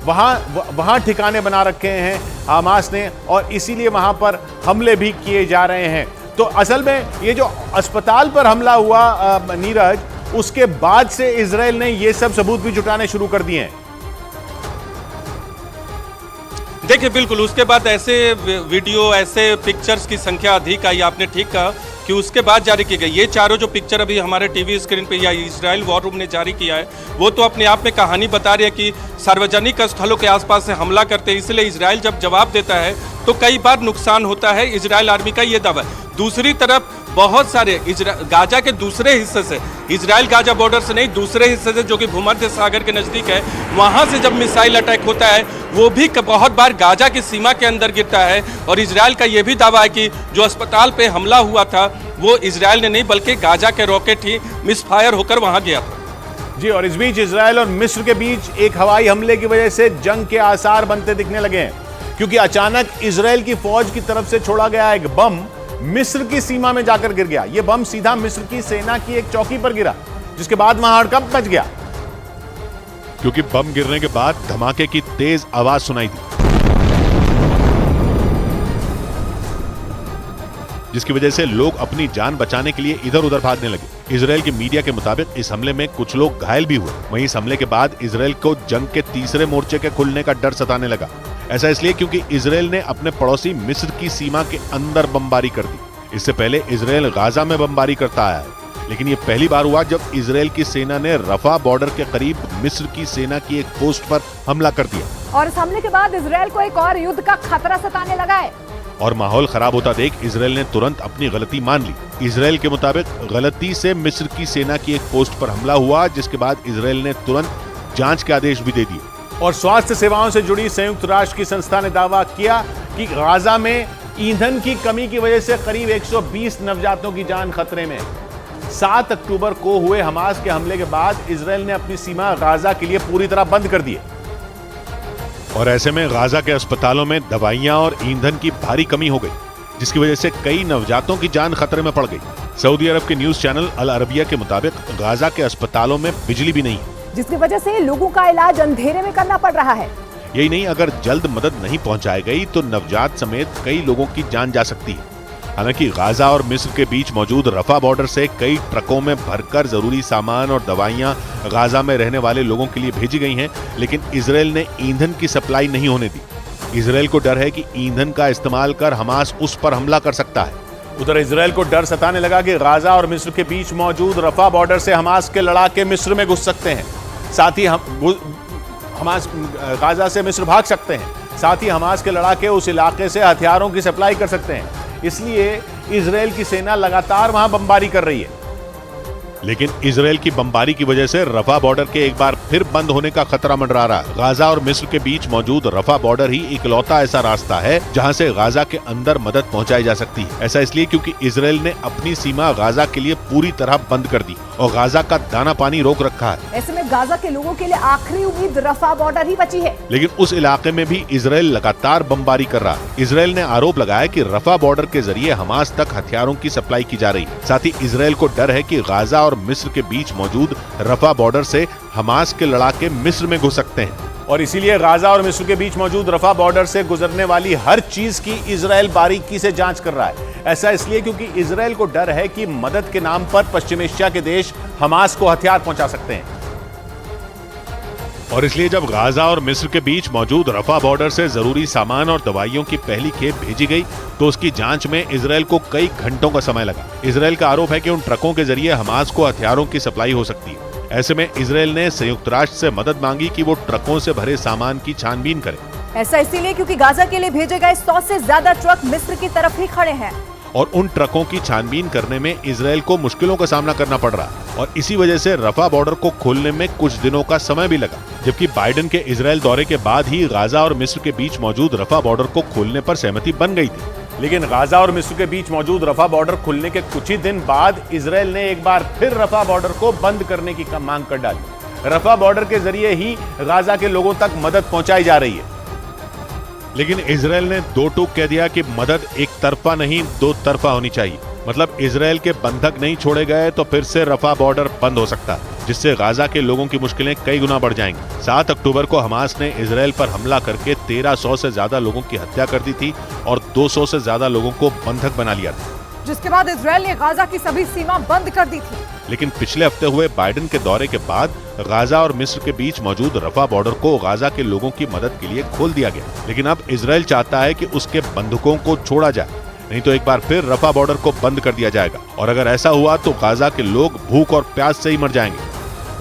वहां ठिकाने बना रखे हैं हमास ने, और इसीलिए वहां पर हमले भी किए जा रहे हैं। तो असल में ये जो अस्पताल पर हमला हुआ नीरज, उसके बाद से इजराइल ने ये सब सबूत भी जुटाने शुरू कर दिए हैं। देखिए बिल्कुल उसके बाद ऐसे वीडियो ऐसे पिक्चर्स की संख्या अधिक आई, आपने ठीक कहा कि उसके बाद जारी की गई। ये चारों जो पिक्चर अभी हमारे टीवी स्क्रीन पे या इजराइल वॉर रूम ने जारी किया है, वो तो अपने आप में कहानी बता रही है कि सार्वजनिक स्थलों के आसपास से हमला करते हैं, इसलिए इजराइल जब जवाब देता है तो कई बार नुकसान होता है इजराइल आर्मी का, ये दावा है। दूसरी तरफ बहुत सारे गाजा के दूसरे हिस्से से, इजराइल गाजा बॉर्डर से नहीं, दूसरे हिस्से से जो कि भूमध्य सागर के नज़दीक है, वहाँ से जब मिसाइल अटैक होता है वो भी बहुत बार गाजा की सीमा के अंदर गिरता है। और इजराइल का ये भी दावा है कि जो अस्पताल पे हमला हुआ था वो इजराइल ने नहीं बल्कि गाजा के रॉकेट ही मिसफायर होकर वहाँ गया था। जी, और इस बीच इजराइल और मिस्र के बीच एक हवाई हमले की वजह से जंग के आसार बनते दिखने लगे हैं, क्योंकि अचानक इजराइल की फौज की तरफ से छोड़ा गया एक बम मिस्र की सीमा में जाकर गिर गया। यह बम सीधा मिस्र की सेना की एक चौकी पर गिरा, जिसके बाद वहां हड़कंप मच गया, क्योंकि बम गिरने के बाद धमाके की तेज आवाज सुनाई दी, जिसकी वजह से लोग अपनी जान बचाने के लिए इधर उधर भागने लगे। इजराइल की मीडिया के मुताबिक इस हमले में कुछ लोग घायल भी हुए। वहीं इस हमले के बाद इजराइल को जंग के तीसरे मोर्चे के खुलने का डर सताने लगा। ऐसा इसलिए क्योंकि इजराइल ने अपने पड़ोसी मिस्र की सीमा के अंदर बमबारी कर दी। इससे पहले इजराइल गाजा में बमबारी करता आया है, लेकिन ये पहली बार हुआ जब इजराइल की सेना ने रफा बॉर्डर के करीब मिस्र की सेना की एक पोस्ट पर हमला कर दिया। और इस हमले के बाद इजराइल को एक और युद्ध का खतरा सताने लगा है। और माहौल खराब होता देख इजराइल ने तुरंत अपनी गलती मान ली। इजराइल के मुताबिक गलती से मिस्र की सेना की एक पोस्ट पर हमला हुआ, जिसके बाद इजराइल ने तुरंत जांच के आदेश भी दे दिए। और स्वास्थ्य सेवाओं से जुड़ी संयुक्त राष्ट्र की संस्था ने दावा किया कि गाजा में ईंधन की कमी की वजह से करीब 120 नवजातों की जान खतरे में। 7 अक्टूबर को हुए हमास के हमले के बाद इजराइल ने अपनी सीमा गाजा के लिए पूरी तरह बंद कर दी है। और ऐसे में गाजा के अस्पतालों में दवाइयां और ईंधन की भारी कमी हो गई, जिसकी वजह से कई नवजातों की जान खतरे में पड़ गई। सऊदी अरब के न्यूज चैनल अल अरबिया के मुताबिक गाजा के अस्पतालों में बिजली भी नहीं है, जिसकी वजह से लोगों का इलाज अंधेरे में करना पड़ रहा है। यही नहीं, अगर जल्द मदद नहीं पहुंचाई गई तो नवजात समेत कई लोगों की जान जा सकती है। हालांकि गाजा और मिस्र के बीच मौजूद रफा बॉर्डर से कई ट्रकों में भरकर जरूरी सामान और दवाइयां गाजा में रहने वाले लोगों के लिए भेजी गई हैं, लेकिन इजराइल ने ईंधन की सप्लाई नहीं होने दी। इजराइल को डर है कि ईंधन का इस्तेमाल कर हमास उस पर हमला कर सकता है। उधर इजराइल को डर सताने लगा कि गाजा और मिस्र के बीच मौजूद रफा बॉर्डर से हमास के लड़ाके मिस्र में घुस सकते हैं, साथ ही हमास गाजा से मिस्र भाग सकते हैं, साथ ही हमास के लड़ाके उस इलाके से हथियारों की सप्लाई कर सकते हैं। इसलिए इजराइल की सेना लगातार वहां बमबारी कर रही है। लेकिन इजराइल की बमबारी की वजह से रफा बॉर्डर के एक बार फिर बंद होने का खतरा मंडरा रहा है। गाजा और मिस्र के बीच मौजूद रफा बॉर्डर ही इकलौता ऐसा रास्ता है जहां से गाजा के अंदर मदद पहुंचाई जा सकती है। ऐसा इसलिए क्योंकि इजराइल ने अपनी सीमा गाजा के लिए पूरी तरह बंद कर दी और गाजा का दाना पानी रोक रखा है। ऐसे में गाजा के लोगों के लिए आखिरी उम्मीद रफा बॉर्डर ही बची है। लेकिन उस इलाके में भी इजराइल लगातार बमबारी कर रहा है। इजराइल ने आरोप लगाया कि रफा बॉर्डर के जरिए हमास तक हथियारों की सप्लाई की जा रही है। साथ ही इजराइल को डर है कि गाजा और मिस्र के बीच मौजूद रफा बॉर्डर से हमास के लड़ाके मिस्र में घुस सकते हैं। और इसीलिए गाजा और मिस्र के बीच मौजूद रफा बॉर्डर से गुजरने वाली हर चीज की इजराइल बारीकी से जांच कर रहा है। ऐसा इसलिए क्योंकि इजराइल को डर है कि मदद के नाम पर पश्चिम एशिया के देश हमास को हथियार पहुंचा सकते हैं। और इसलिए जब गाजा और मिस्र के बीच मौजूद रफा बॉर्डर से जरूरी सामान और दवाइयों की पहली खेप भेजी गई तो उसकी जांच में इजराइल को कई घंटों का समय लगा। इजराइल का आरोप है कि उन ट्रकों के जरिए हमास को हथियारों की सप्लाई हो सकती है। ऐसे में इजराइल ने संयुक्त राष्ट्र से मदद मांगी कि वो ट्रकों से भरे सामान की छानबीन करे। ऐसा इसीलिए क्योंकि गाजा के लिए भेजे गए 100 से ज्यादा ट्रक मिस्र की तरफ ही खड़े हैं और उन ट्रकों की छानबीन करने में इजराइल को मुश्किलों का सामना करना पड़ रहा है और इसी वजह से रफा बॉर्डर को खोलने में कुछ दिनों का समय भी लगा। जबकि बाइडेन के इजराइल दौरे के बाद ही गाजा और मिस्र के बीच मौजूद रफा बॉर्डर को खोलने पर सहमति बन गई थी। लेकिन गाजा और मिस्र के बीच मौजूद रफा बॉर्डर खुलने के कुछ ही दिन बाद इजराइल ने एक बार फिर रफा बॉर्डर को बंद करने की मांग कर डाली। रफा बॉर्डर के जरिए ही गाजा के लोगों तक मदद पहुंचाई जा रही है। लेकिन इजराइल ने दो टूक कह दिया कि मदद एक तरफा नहीं दो तरफा होनी चाहिए। मतलब इजराइल के बंधक नहीं छोड़े गए तो फिर से रफा बॉर्डर बंद हो सकता है, जिससे गाजा के लोगों की मुश्किलें कई गुना बढ़ जाएंगी। 7 अक्टूबर को हमास ने इजराइल पर हमला करके 1300 से ज्यादा लोगों की हत्या कर दी थी और 200 से ज्यादा लोगों को बंधक बना लिया था, जिसके बाद इजराइल ने गाजा की सभी सीमा बंद कर दी थी। लेकिन पिछले हफ्ते हुए बाइडेन के दौरे के बाद गाजा और मिस्र के बीच मौजूद रफा बॉर्डर को गाजा के लोगों की मदद के लिए खोल दिया गया। लेकिन अब इजराइल चाहता है कि उसके बंधकों को छोड़ा जाए, नहीं तो एक बार फिर रफा बॉर्डर को बंद कर दिया जाएगा और अगर ऐसा हुआ तो गाजा के लोग भूख और प्यास से ही मर जाएंगे।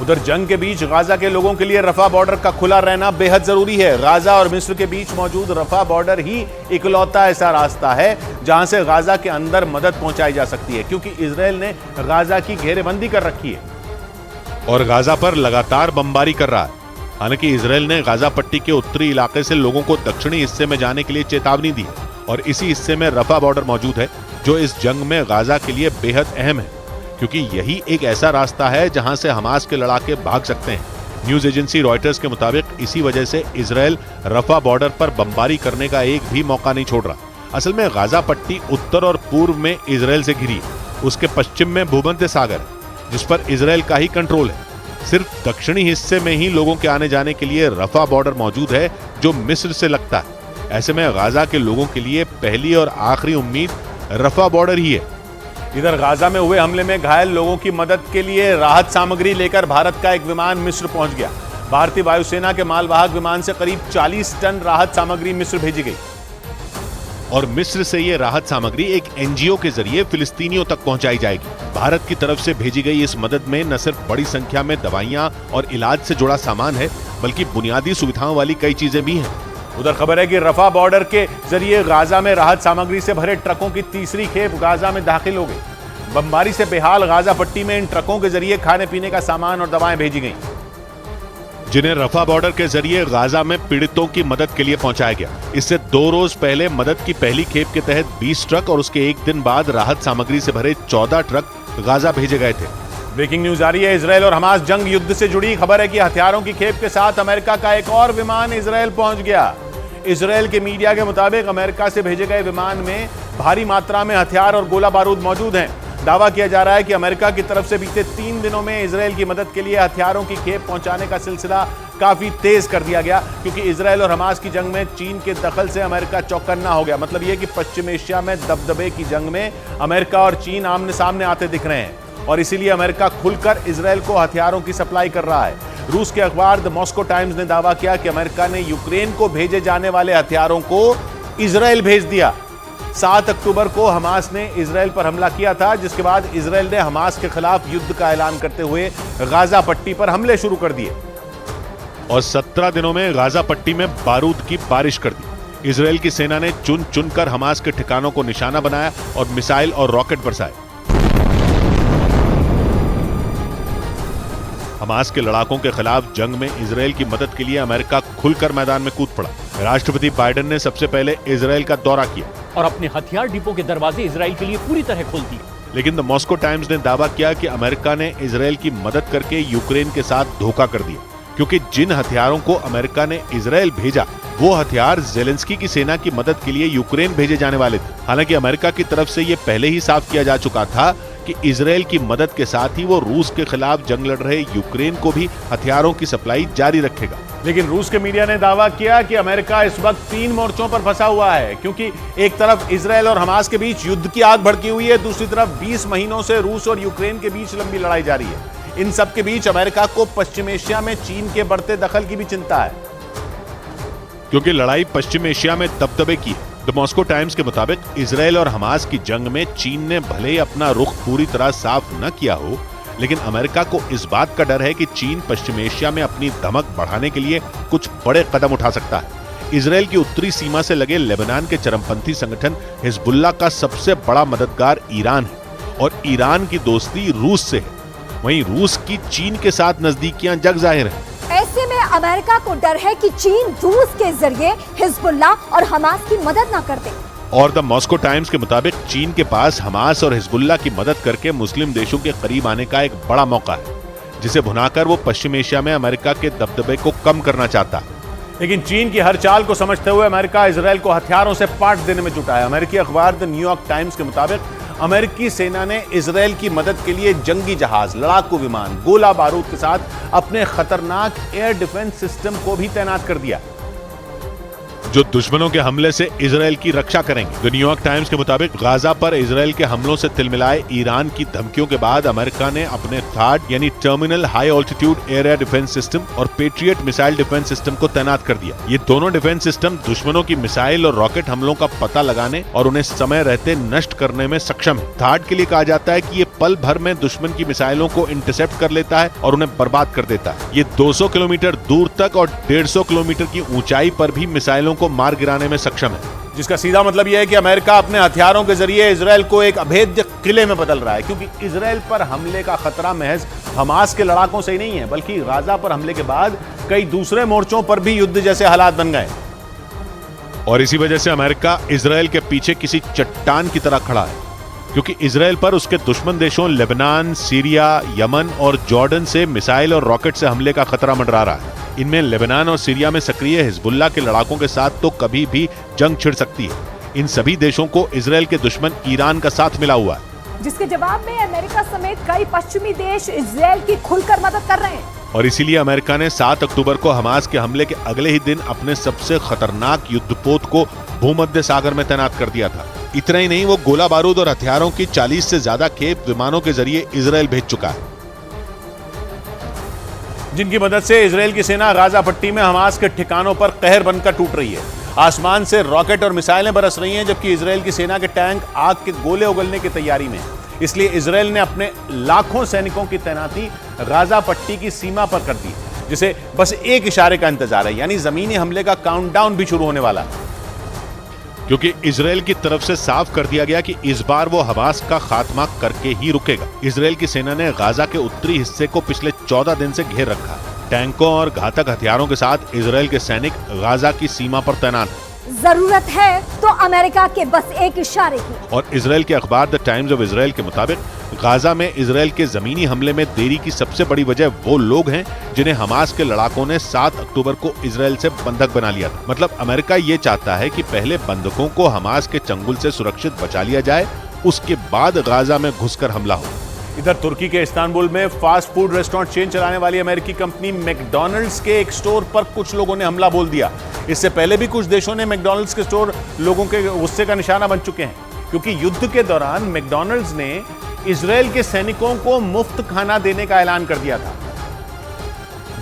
उधर जंग के बीच गाजा के लोगों के लिए रफा बॉर्डर का खुला रहना बेहद जरूरी है। गाजा और मिस्र के बीच मौजूद रफा बॉर्डर ही इकलौता ऐसा रास्ता है जहां से गाजा के अंदर मदद पहुंचाई जा सकती है, क्योंकि इजराइल ने गाजा की घेरेबंदी कर रखी है और गाजा पर लगातार बमबारी कर रहा है। हालांकि इजराइल ने गाजा पट्टी के उत्तरी इलाके से लोगों को दक्षिणी हिस्से में जाने के लिए चेतावनी दी और इसी हिस्से में रफा बॉर्डर मौजूद है, जो इस जंग में गाजा के लिए बेहद अहम है, क्योंकि यही एक ऐसा रास्ता है जहां से हमास के लड़ाके भाग सकते हैं। न्यूज एजेंसी रॉयटर्स के मुताबिक इसी वजह से इजराइल रफा बॉर्डर पर बमबारी करने का एक भी मौका नहीं छोड़ रहा। असल में गाजा पट्टी उत्तर और पूर्व में इजराइल से घिरी है, उसके पश्चिम में भूमध्य सागर है जिस पर इजराइल का ही कंट्रोल है। सिर्फ दक्षिणी हिस्से में ही लोगों के आने जाने के लिए रफा बॉर्डर मौजूद है जो मिस्र से लगता है। ऐसे में गाजा के लोगों के लिए पहली और आखिरी उम्मीद रफा बॉर्डर ही है। इधर गाजा में हुए हमले में घायल लोगों की मदद के लिए राहत सामग्री लेकर भारत का एक विमान मिस्र पहुंच गया। भारतीय वायुसेना के मालवाहक विमान से करीब 40 टन राहत सामग्री मिस्र भेजी गई और मिस्र से ये राहत सामग्री एक एनजीओ के जरिए फिलिस्तीनियों तक पहुंचाई जाएगी। भारत की तरफ से भेजी गई इस मदद में न सिर्फ बड़ी संख्या में दवाइयां और इलाज से जुड़ा सामान है, बल्कि बुनियादी सुविधाओं वाली कई चीजें भी हैं। उधर खबर है कि रफा बॉर्डर के जरिए गाजा में राहत सामग्री से भरे ट्रकों की तीसरी खेप गाजा में दाखिल हो गई। बमबारी से बेहाल गाजा पट्टी में इन ट्रकों के जरिए खाने पीने का सामान और दवाएं भेजी गईं, जिन्हें रफा बॉर्डर के जरिए गाजा में पीड़ितों की मदद के लिए पहुंचाया गया। इससे 2 रोज पहले मदद की पहली खेप के तहत 20 ट्रक और उसके एक दिन बाद राहत सामग्री से भरे 14 ट्रक गाजा भेजे गए थे। ब्रेकिंग न्यूज आ रही है। इजराइल और हमास जंग युद्ध से जुड़ी खबर है कि हथियारों की खेप के साथ अमेरिका का एक और विमान इजराइल पहुंच गया। इजराइल के मीडिया के मुताबिक अमेरिका से भेजे गए विमान में भारी मात्रा में हथियार और गोला बारूद मौजूद हैं। दावा किया जा रहा है कि अमेरिका की तरफ से बीते 3 दिनों में इजराइल की मदद के लिए हथियारों की खेप पहुंचाने का सिलसिला काफी तेज कर दिया गया, क्योंकि इजराइल और हमास की जंग में चीन के दखल से अमेरिका चौकन्ना हो गया। मतलब यह कि पश्चिम एशिया में दबदबे की जंग में अमेरिका और चीन आमने सामने आते दिख रहे हैं और इसीलिए अमेरिका खुलकर इजराइल को हथियारों की सप्लाई कर रहा है। रूस के अखबार द मॉस्को टाइम्स ने दावा किया कि अमेरिका ने यूक्रेन को भेजे जाने वाले हथियारों को इजराइल भेज दिया। 7 अक्टूबर को हमास ने इजराइल पर हमला किया था, जिसके बाद इजराइल ने हमास के खिलाफ युद्ध का ऐलान करते हुए गाजा पट्टी पर हमले शुरू कर दिए और 17 दिनों में गाजा पट्टी में बारूद की बारिश कर दी। इजराइल की सेना ने चुन चुनकर हमास के ठिकानों को निशाना बनाया और मिसाइल और रॉकेट बरसाए। हमास के लड़ाकों के खिलाफ जंग में इजराइल की मदद के लिए अमेरिका खुलकर मैदान में कूद पड़ा। राष्ट्रपति बाइडेन ने सबसे पहले इजराइल का दौरा किया और अपने हथियार डिपो के दरवाजे इजराइल के लिए पूरी तरह खोल दिए। लेकिन द मॉस्को टाइम्स ने दावा किया कि अमेरिका ने इजराइल की मदद करके यूक्रेन के साथ धोखा कर दिया, क्योंकि जिन हथियारों को अमेरिका ने इजराइल भेजा वो हथियार जेलेंस्की की सेना की मदद के लिए यूक्रेन भेजे जाने वाले थे। हालांकि अमेरिका की तरफ से ये पहले ही साफ किया जा चुका था कि इजराइल की मदद के साथ ही वो रूस के खिलाफ जंग लड़ रहे यूक्रेन को भी हथियारों की सप्लाई जारी रखेगा। लेकिन रूस के मीडिया ने दावा किया कि अमेरिका इस वक्त 3 मोर्चों पर फंसा हुआ है, क्योंकि एक तरफ इजराइल और हमास के बीच युद्ध की आग भड़की हुई है, दूसरी तरफ 20 महीनों से रूस और यूक्रेन के बीच लंबी लड़ाई जारी है। इन सब के बीच अमेरिका को पश्चिम एशिया में चीन के बढ़ते दखल की भी चिंता है, क्योंकि लड़ाई पश्चिम एशिया में दबदबे की है। द मॉस्को टाइम्स के मुताबिक इजराइल और हमास की जंग में चीन ने भले ही अपना रुख पूरी तरह साफ न किया हो, लेकिन अमेरिका को इस बात का डर है कि चीन पश्चिम एशिया में अपनी धमक बढ़ाने के लिए कुछ बड़े कदम उठा सकता है। इजराइल की उत्तरी सीमा से लगे लेबनान के चरमपंथी संगठन हिजबुल्ला का सबसे बड़ा मददगार ईरान है और ईरान की दोस्ती रूस से है। वहीं रूस की चीन के साथ नजदीकियां जग जाहिर है। ऐसे में अमेरिका को डर है कि चीन रूस के जरिए हिजबुल्ला और हमास की मदद ना कर दे। और द मॉस्को टाइम्स के मुताबिक चीन के पास हमास और हिजबुल्ला की मदद करके मुस्लिम देशों के करीब आने का एक बड़ा मौका है, जिसे भुनाकर वो पश्चिम एशिया में अमेरिका के दबदबे को कम करना चाहता है। लेकिन चीन की हर चाल को समझते हुए अमेरिका इजराइल को हथियारों से पाट देने में जुटा है। अमेरिकी अखबार द न्यूयॉर्क टाइम्स के मुताबिक अमेरिकी सेना ने इजराइल की मदद के लिए जंगी जहाज, लड़ाकू विमान, गोला बारूद के साथ अपने खतरनाक एयर डिफेंस सिस्टम को भी तैनात कर दिया। जो दुश्मनों के हमले से इजराइल की रक्षा करेंगे। द न्यूयॉर्क टाइम्स के मुताबिक गाजा पर इजराइल के हमलों से तिलमिलाए ईरान की धमकियों के बाद अमेरिका ने अपने THAAD यानी terminal high altitude air defence system और पेट्रियट मिसाइल डिफेंस सिस्टम को तैनात कर दिया। ये दोनों डिफेंस सिस्टम दुश्मनों की मिसाइल और रॉकेट हमलों का पता लगाने और उन्हें समय रहते नष्ट करने में सक्षम है। THAAD के लिए कहा जाता है कि ये पल भर में दुश्मन की मिसाइलों को इंटरसेप्ट कर लेता है और उन्हें बर्बाद कर देता है। ये 200 किलोमीटर दूर तक और 150 किलोमीटर की ऊंचाई पर भी मिसाइलों को मार गिराने में सक्षम है, जिसका सीधा मतलब यह है कि अमेरिका अपने हथियारों के जरिए इजराइल को एक अभेद्य किले में बदल रहा है, क्योंकि इजराइल पर हमले का खतरा महज हमास के लड़ाकों से ही नहीं है, बल्कि गाजा पर हमले के बाद कई दूसरे मोर्चों पर भी युद्ध जैसे हालात बन गए। और इसी वजह से अमेरिका इजराइल के पीछे किसी चट्टान की तरह खड़ा है, क्योंकि इजराइल पर उसके दुश्मन देशों लेबनान, सीरिया, यमन और जॉर्डन से मिसाइल और रॉकेट से हमले का खतरा मंडरा रहा है। इनमें लेबनान और सीरिया में सक्रिय हिजबुल्लाह के लड़ाकों के साथ तो कभी भी जंग छिड़ सकती है। इन सभी देशों को इजराइल के दुश्मन ईरान का साथ मिला हुआ है, जिसके जवाब में अमेरिका समेत कई पश्चिमी देश इजराइल की खुलकर मदद कर रहे हैं। और इसीलिए अमेरिका ने 7 अक्टूबर को हमास के हमले के अगले ही दिन अपने सबसे खतरनाक युद्धपोत को भूमध्य सागर में तैनात कर दिया था। इतना ही नहीं, वो गोला बारूद और हथियारों की 40 से ज्यादा खेप विमानों के जरिए इजराइल भेज चुका है, जिनकी मदद से इजराइल की सेना गाजा पट्टी में हमास के ठिकानों पर कहर बनकर टूट रही है। आसमान से रॉकेट और मिसाइलें बरस रही हैं, जबकि इजराइल की सेना के टैंक आग के गोले उगलने की तैयारी में हैं। इसलिए इजराइल ने अपने लाखों सैनिकों की तैनाती गाजा पट्टी की सीमा पर कर दी, जिसे बस एक इशारे का इंतजार है, यानी जमीनी हमले का काउंटडाउन भी शुरू होने वाला है। क्योंकि इजराइल की तरफ से साफ कर दिया गया कि इस बार वो हमास का खात्मा करके ही रुकेगा। इजराइल की सेना ने गाजा के उत्तरी हिस्से को पिछले 14 दिन से घेर रखा। टैंकों और घातक हथियारों के साथ इजराइल के सैनिक गाजा की सीमा पर तैनात हैं। जरूरत है तो अमेरिका के बस एक इशारे की। और इजराइल के अखबार द टाइम्स ऑफ इजराइल के मुताबिक गाजा में इजराइल के जमीनी हमले में देरी की सबसे बड़ी वजह वो लोग हैं जिन्हें हमास के लड़ाकों ने 7 अक्टूबर को इजराइल से बंधक बना लिया था। मतलब अमेरिका ये चाहता है कि पहले बंधकों को हमास के चंगुल से सुरक्षित बचा लिया जाए, उसके बाद गाजा में घुसकर हमला हो। इधर तुर्की के इस्तांबुल में फास्ट फूड रेस्टोरेंट चेन चलाने वाली अमेरिकी कंपनी मैकडॉनल्ड्स के एक स्टोर पर कुछ लोगों ने हमला बोल दिया। इससे पहले भी कुछ देशों ने मैकडॉनल्ड्स के स्टोर लोगों के गुस्से का निशाना बन चुके हैं, क्योंकि युद्ध के दौरान मैकडॉनल्ड्स ने इजराइल के सैनिकों को मुफ्त खाना देने का ऐलान कर दिया था,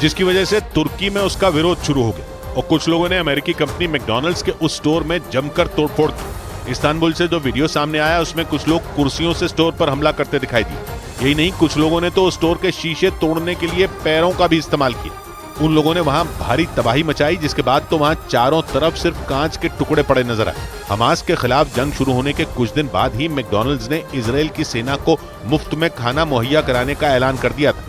जिसकी वजह से तुर्की में उसका विरोध शुरू हो गया और कुछ लोगों ने अमेरिकी कंपनी मैकडॉनल्ड्स के उस स्टोर में जमकर तोड़फोड़ की। इस्तांबुल से जो वीडियो सामने आया उसमें कुछ लोग कुर्सियों से स्टोर पर हमला करते दिखाई दिए। यही नहीं, कुछ लोगों ने तो स्टोर के शीशे तोड़ने के लिए पैरों का भी इस्तेमाल किया। उन लोगों ने वहां भारी तबाही मचाई, जिसके बाद तो वहां चारों तरफ सिर्फ कांच के टुकड़े पड़े नजर आए। हमास के खिलाफ जंग शुरू होने के कुछ दिन बाद ही मैकडॉनल्ड्स ने इजराइल की सेना को मुफ्त में खाना मुहैया कराने का ऐलान कर दिया था,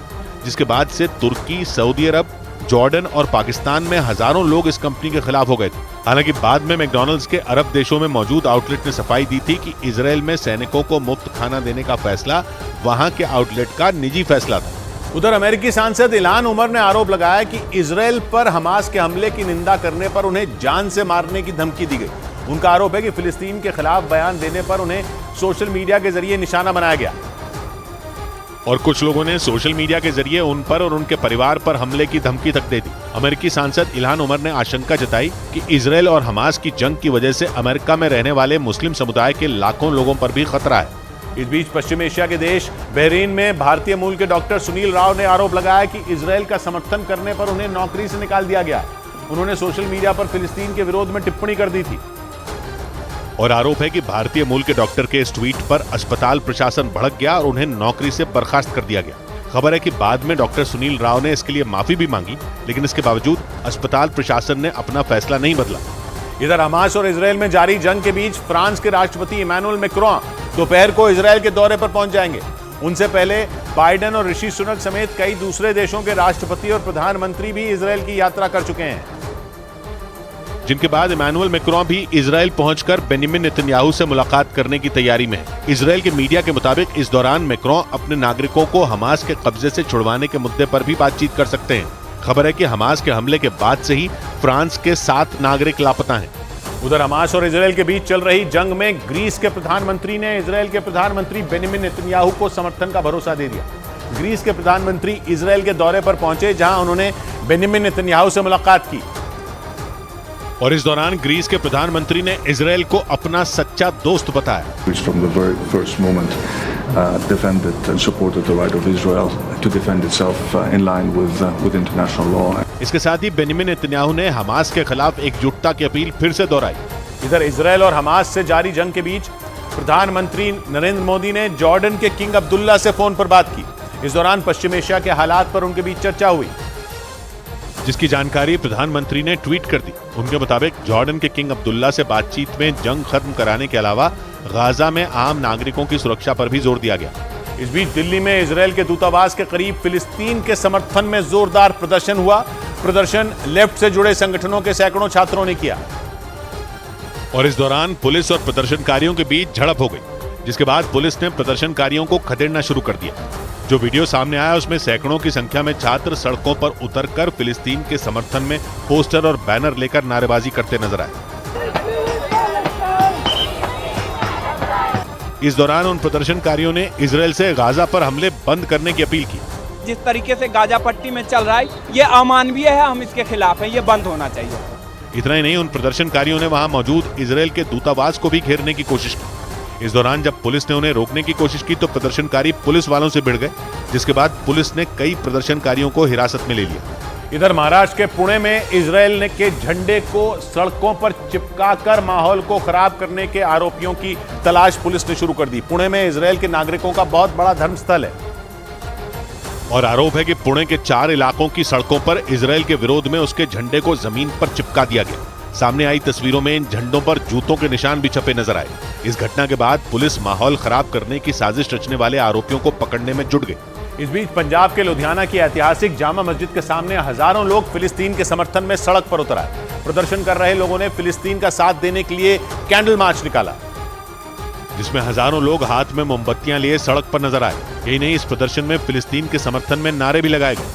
जिसके बाद से तुर्की, सऊदी अरब, जॉर्डन और पाकिस्तान में हजारों लोग इस कंपनी के खिलाफ हो गए थे। हालांकि बाद में मैकडॉनल्ड्स के अरब देशों में मौजूद आउटलेट ने सफाई दी थी कि इजराइल में सैनिकों को मुफ्त खाना देने का फैसला वहां के आउटलेट का निजी फैसला था। उधर अमेरिकी सांसद इल्हान उमर ने आरोप लगाया कि इजराइल पर हमास के हमले की निंदा करने पर उन्हें जान से मारने की धमकी दी गई। उनका आरोप है कि फिलिस्तीन के खिलाफ बयान देने पर उन्हें सोशल मीडिया के जरिए निशाना बनाया गया और कुछ लोगों ने सोशल मीडिया के जरिए उन पर और उनके परिवार पर हमले की धमकी तक दे दी। अमेरिकी सांसद इल्हान उमर ने आशंका जताई कि इजराइल और हमास की जंग की वजह से अमेरिका में रहने वाले मुस्लिम समुदाय के लाखों लोगों पर भी खतरा है। इस बीच पश्चिम एशिया के देश बहरीन में भारतीय मूल के डॉक्टर सुनील राव ने आरोप लगाया कि इजराइल का समर्थन करने पर उन्हें नौकरी से निकाल दिया गया। उन्होंने सोशल मीडिया पर फिलिस्तीन के विरोध में टिप्पणी कर दी थी और आरोप है कि भारतीय मूल के डॉक्टर के इस ट्वीट पर अस्पताल प्रशासन भड़क गया और उन्हें नौकरी से बर्खास्त कर दिया गया। खबर है कि बाद में डॉक्टर सुनील राव ने इसके लिए माफी भी मांगी, लेकिन इसके बावजूद अस्पताल प्रशासन ने अपना फैसला नहीं बदला। इधर हमास और इजराइल में जारी जंग के बीच फ्रांस के राष्ट्रपति इमैनुअल मैक्रों दोपहर को इजराइल के दौरे पर पहुंच जाएंगे। उनसे पहले बाइडेन और ऋषि सुनक समेत कई दूसरे देशों के राष्ट्रपति और प्रधानमंत्री भी इजराइल की यात्रा कर चुके हैं, जिनके बाद इमैनुअल मैक्रों भी इजराइल पहुंचकर बेंजामिन नेतन्याहू से मुलाकात करने की तैयारी में है। इजराइल के मीडिया के मुताबिक इस दौरान मैक्रों अपने नागरिकों को हमास के कब्जे से छुड़वाने के मुद्दे पर भी बातचीत कर सकते हैं। खबर है कि हमास के हमले के बाद से ही फ्रांस के 7 नागरिक लापता हैं। उधर हमास और इजराइल के बीच चल रही जंग में ग्रीस के प्रधानमंत्री ने इजराइल के प्रधानमंत्री बेंजामिन नेतन्याहू को समर्थन का भरोसा दे दिया। ग्रीस के प्रधानमंत्री इजराइल के दौरे पर पहुंचे, जहां उन्होंने बेंजामिन नेतन्याहू से मुलाकात की। और इस दौरान ग्रीस के प्रधानमंत्री ने इजराइल को अपना सच्चा दोस्त बताया। From the very first moment, defended and supported the right of Israel to defend itself in line with international law. इसके साथ ही बेंजामिन नेतन्याहू ने हमास के खिलाफ एकजुटता की अपील फिर से दोहराई। इधर इजराइल और हमास से जारी जंग के बीच प्रधानमंत्री नरेंद्र मोदी ने जॉर्डन के किंग अब्दुल्ला से फोन पर बात की। इस दौरान पश्चिम एशिया के हालात पर उनके बीच चर्चा हुई, जिसकी जानकारी प्रधानमंत्री ने ट्वीट कर दी। उनके मुताबिक जॉर्डन के किंग अब्दुल्ला से बातचीत में जंग खत्म कराने के अलावा गाजा में आम नागरिकों की सुरक्षा पर भी जोर दिया गया। इस बीच दिल्ली में इजराइल के दूतावास के करीब फिलिस्तीन के समर्थन में जोरदार प्रदर्शन हुआ। प्रदर्शन लेफ्ट से जुड़े संगठनों के सैकड़ों छात्रों ने किया और इस दौरान पुलिस और प्रदर्शनकारियों के बीच झड़प हो गई, जिसके बाद पुलिस ने प्रदर्शनकारियों को खदेड़ना शुरू कर दिया। जो वीडियो सामने आया उसमें सैकड़ों की संख्या में छात्र सड़कों पर उतरकर फिलिस्तीन के समर्थन में पोस्टर और बैनर लेकर नारेबाजी करते नजर आए। इस दौरान उन प्रदर्शनकारियों ने इजराइल से गाजा पर हमले बंद करने की अपील की। जिस तरीके से गाजा पट्टी में चल रहा है ये अमानवीय है, हम इसके खिलाफ हैं, ये बंद होना चाहिए। इतना ही नहीं, उन प्रदर्शनकारियों ने वहां मौजूद इजराइल के दूतावास को भी घेरने की कोशिश की। इस दौरान जब पुलिस ने उन्हें रोकने की कोशिश की तो प्रदर्शनकारी पुलिस वालों से भिड़ गए, जिसके बाद पुलिस ने कई प्रदर्शनकारियों को हिरासत में ले लिया। इधर महाराष्ट्र के पुणे में इजराइल के झंडे को सड़कों पर चिपकाकर माहौल को खराब करने के आरोपियों की तलाश पुलिस ने शुरू कर दी। पुणे में इजराइल के नागरिकों का बहुत बड़ा धर्मस्थल है और आरोप है कि पुणे के 4 इलाकों की सड़कों पर इजराइल के विरोध में उसके झंडे को जमीन पर चिपका दिया गया। सामने आई तस्वीरों में इन झंडों पर जूतों के निशान भी छपे नजर आए। इस घटना के बाद पुलिस माहौल खराब करने की साजिश रचने वाले आरोपियों को पकड़ने में जुट गई। इस बीच पंजाब के लुधियाना की ऐतिहासिक जामा मस्जिद के सामने हजारों लोग फिलिस्तीन के समर्थन में सड़क पर उतर आए। प्रदर्शन कर रहे लोगों ने फिलिस्तीन का साथ देने के लिए कैंडल मार्च निकाला, जिसमें हजारों लोग हाथ में मोमबत्तियां लिए सड़क पर नजर आए। यही नहीं, इस प्रदर्शन में फिलिस्तीन के समर्थन में नारे भी लगाए गए।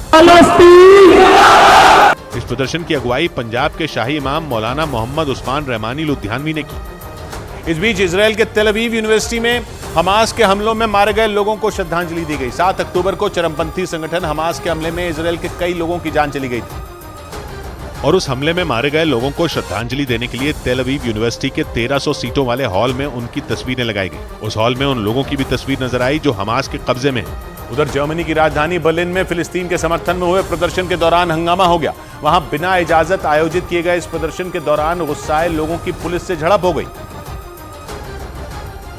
इस प्रदर्शन की अगुवाई पंजाब के शाही इमाम मौलाना मोहम्मद उस्मान रहमानी लुधियानवी ने की। इस बीच इजराइल के तेल अवीव यूनिवर्सिटी में हमास के हमलों में मारे गए लोगों को श्रद्धांजलि दी गई। 7 अक्टूबर को चरमपंथी संगठन हमास के हमले में इजराइल के कई लोगों की जान चली गई थी और उस हमले में मारे गए लोगों को श्रद्धांजलि देने के लिए तेल अवीव यूनिवर्सिटी के 1300 सीटों वाले हॉल में उनकी तस्वीरें लगाई गई। उस हॉल में उन लोगों की भी तस्वीर नजर आई जो हमास के कब्जे में है। उधर जर्मनी की राजधानी बर्लिन में फिलिस्तीन के समर्थन में हुए प्रदर्शन के दौरान हंगामा हो गया। वहां बिना इजाजत आयोजित किए गए इस प्रदर्शन के दौरान गुस्साए लोगों की पुलिस से झड़प हो गई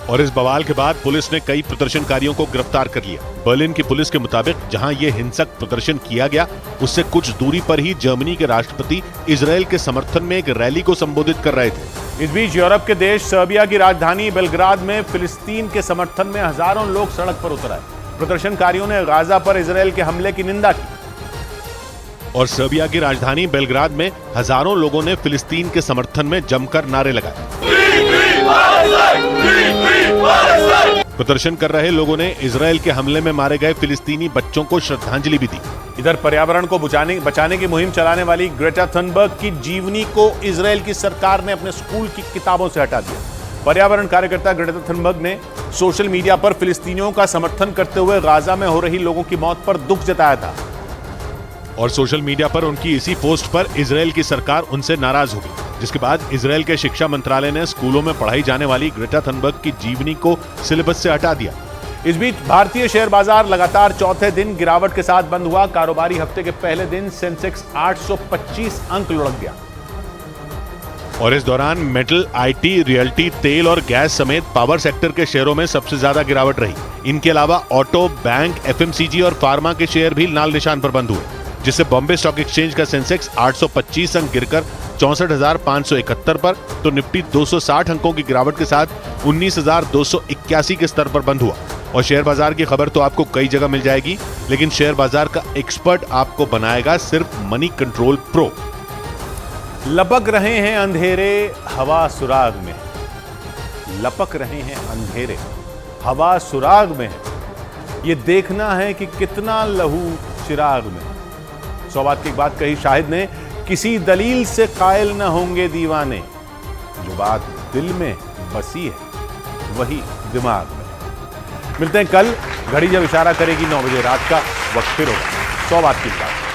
और इस बवाल के बाद पुलिस ने कई प्रदर्शनकारियों को गिरफ्तार कर लिया। बर्लिन की पुलिस के मुताबिक जहां यह हिंसक प्रदर्शन किया गया उससे कुछ दूरी पर ही जर्मनी के राष्ट्रपति इजराइल के समर्थन में एक रैली को संबोधित कर रहे थे। इस बीच यूरोप के देश सर्बिया की राजधानी बेलग्राद में फिलिस्तीन के समर्थन में हजारों लोग सड़क पर उतर आए। प्रदर्शनकारियों ने गाजा पर इजराइल के हमले की निंदा की और सर्बिया की राजधानी बेलग्राद में हजारों लोगों ने फिलिस्तीन के समर्थन में जमकर नारे लगाए। प्रदर्शन कर रहे लोगों ने इजराइल के हमले में मारे गए फिलिस्तीनी बच्चों को श्रद्धांजलि भी दी। इधर पर्यावरण को बचाने की मुहिम चलाने वाली ग्रेटा थनबर्ग की जीवनी को इजराइल की सरकार ने अपने स्कूल की किताबों से हटा दिया। पर्यावरण कार्यकर्ता ग्रेटा थनबर्ग ने सोशल मीडिया पर फिलिस्तीनियों का समर्थन करते हुए गाजा में हो रही लोगों की मौत पर दुख जताया था और सोशल मीडिया पर उनकी इसी पोस्ट पर इजराइल की सरकार उनसे नाराज हो गई, जिसके बाद इजराइल के शिक्षा मंत्रालय ने स्कूलों में पढ़ाई जाने वाली ग्रेटा थनबर्ग की जीवनी को सिलेबस से हटा दिया। इस बीच भारतीय शेयर बाजार लगातार चौथे दिन गिरावट के साथ बंद हुआ। कारोबारी हफ्ते के पहले दिन सेंसेक्स 825 अंक लुढ़क गया और इस दौरान मेटल, आईटी, रियल्टी, तेल और गैस समेत पावर सेक्टर के शेयरों में सबसे ज्यादा गिरावट रही। इनके अलावा ऑटो, बैंक, एफएमसीजी और फार्मा के शेयर भी लाल निशान पर बंद हुए, जिससे बॉम्बे स्टॉक एक्सचेंज का सेंसेक्स 825 अंक गिरकर 64,571 पर, तो निफ्टी 260 अंकों की गिरावट के साथ 19,281 के स्तर पर बंद हुआ। और शेयर बाजार की खबर तो आपको कई जगह मिल जाएगी, लेकिन शेयर बाजार का एक्सपर्ट आपको बनाएगा सिर्फ मनी कंट्रोल प्रो। लपक रहे हैं अंधेरे हवा सुराग में, लपक रहे हैं अंधेरे हवा सुराग में है, ये देखना है कि कितना लहू चिराग में। 100 बात की एक बात कही शाहिद ने, किसी दलील से कायल न होंगे दीवाने, जो बात दिल में बसी है वही दिमाग में। मिलते हैं कल, घड़ी जब इशारा करेगी 9 बजे रात का, वक्त फिर होगा 100 बात की बात।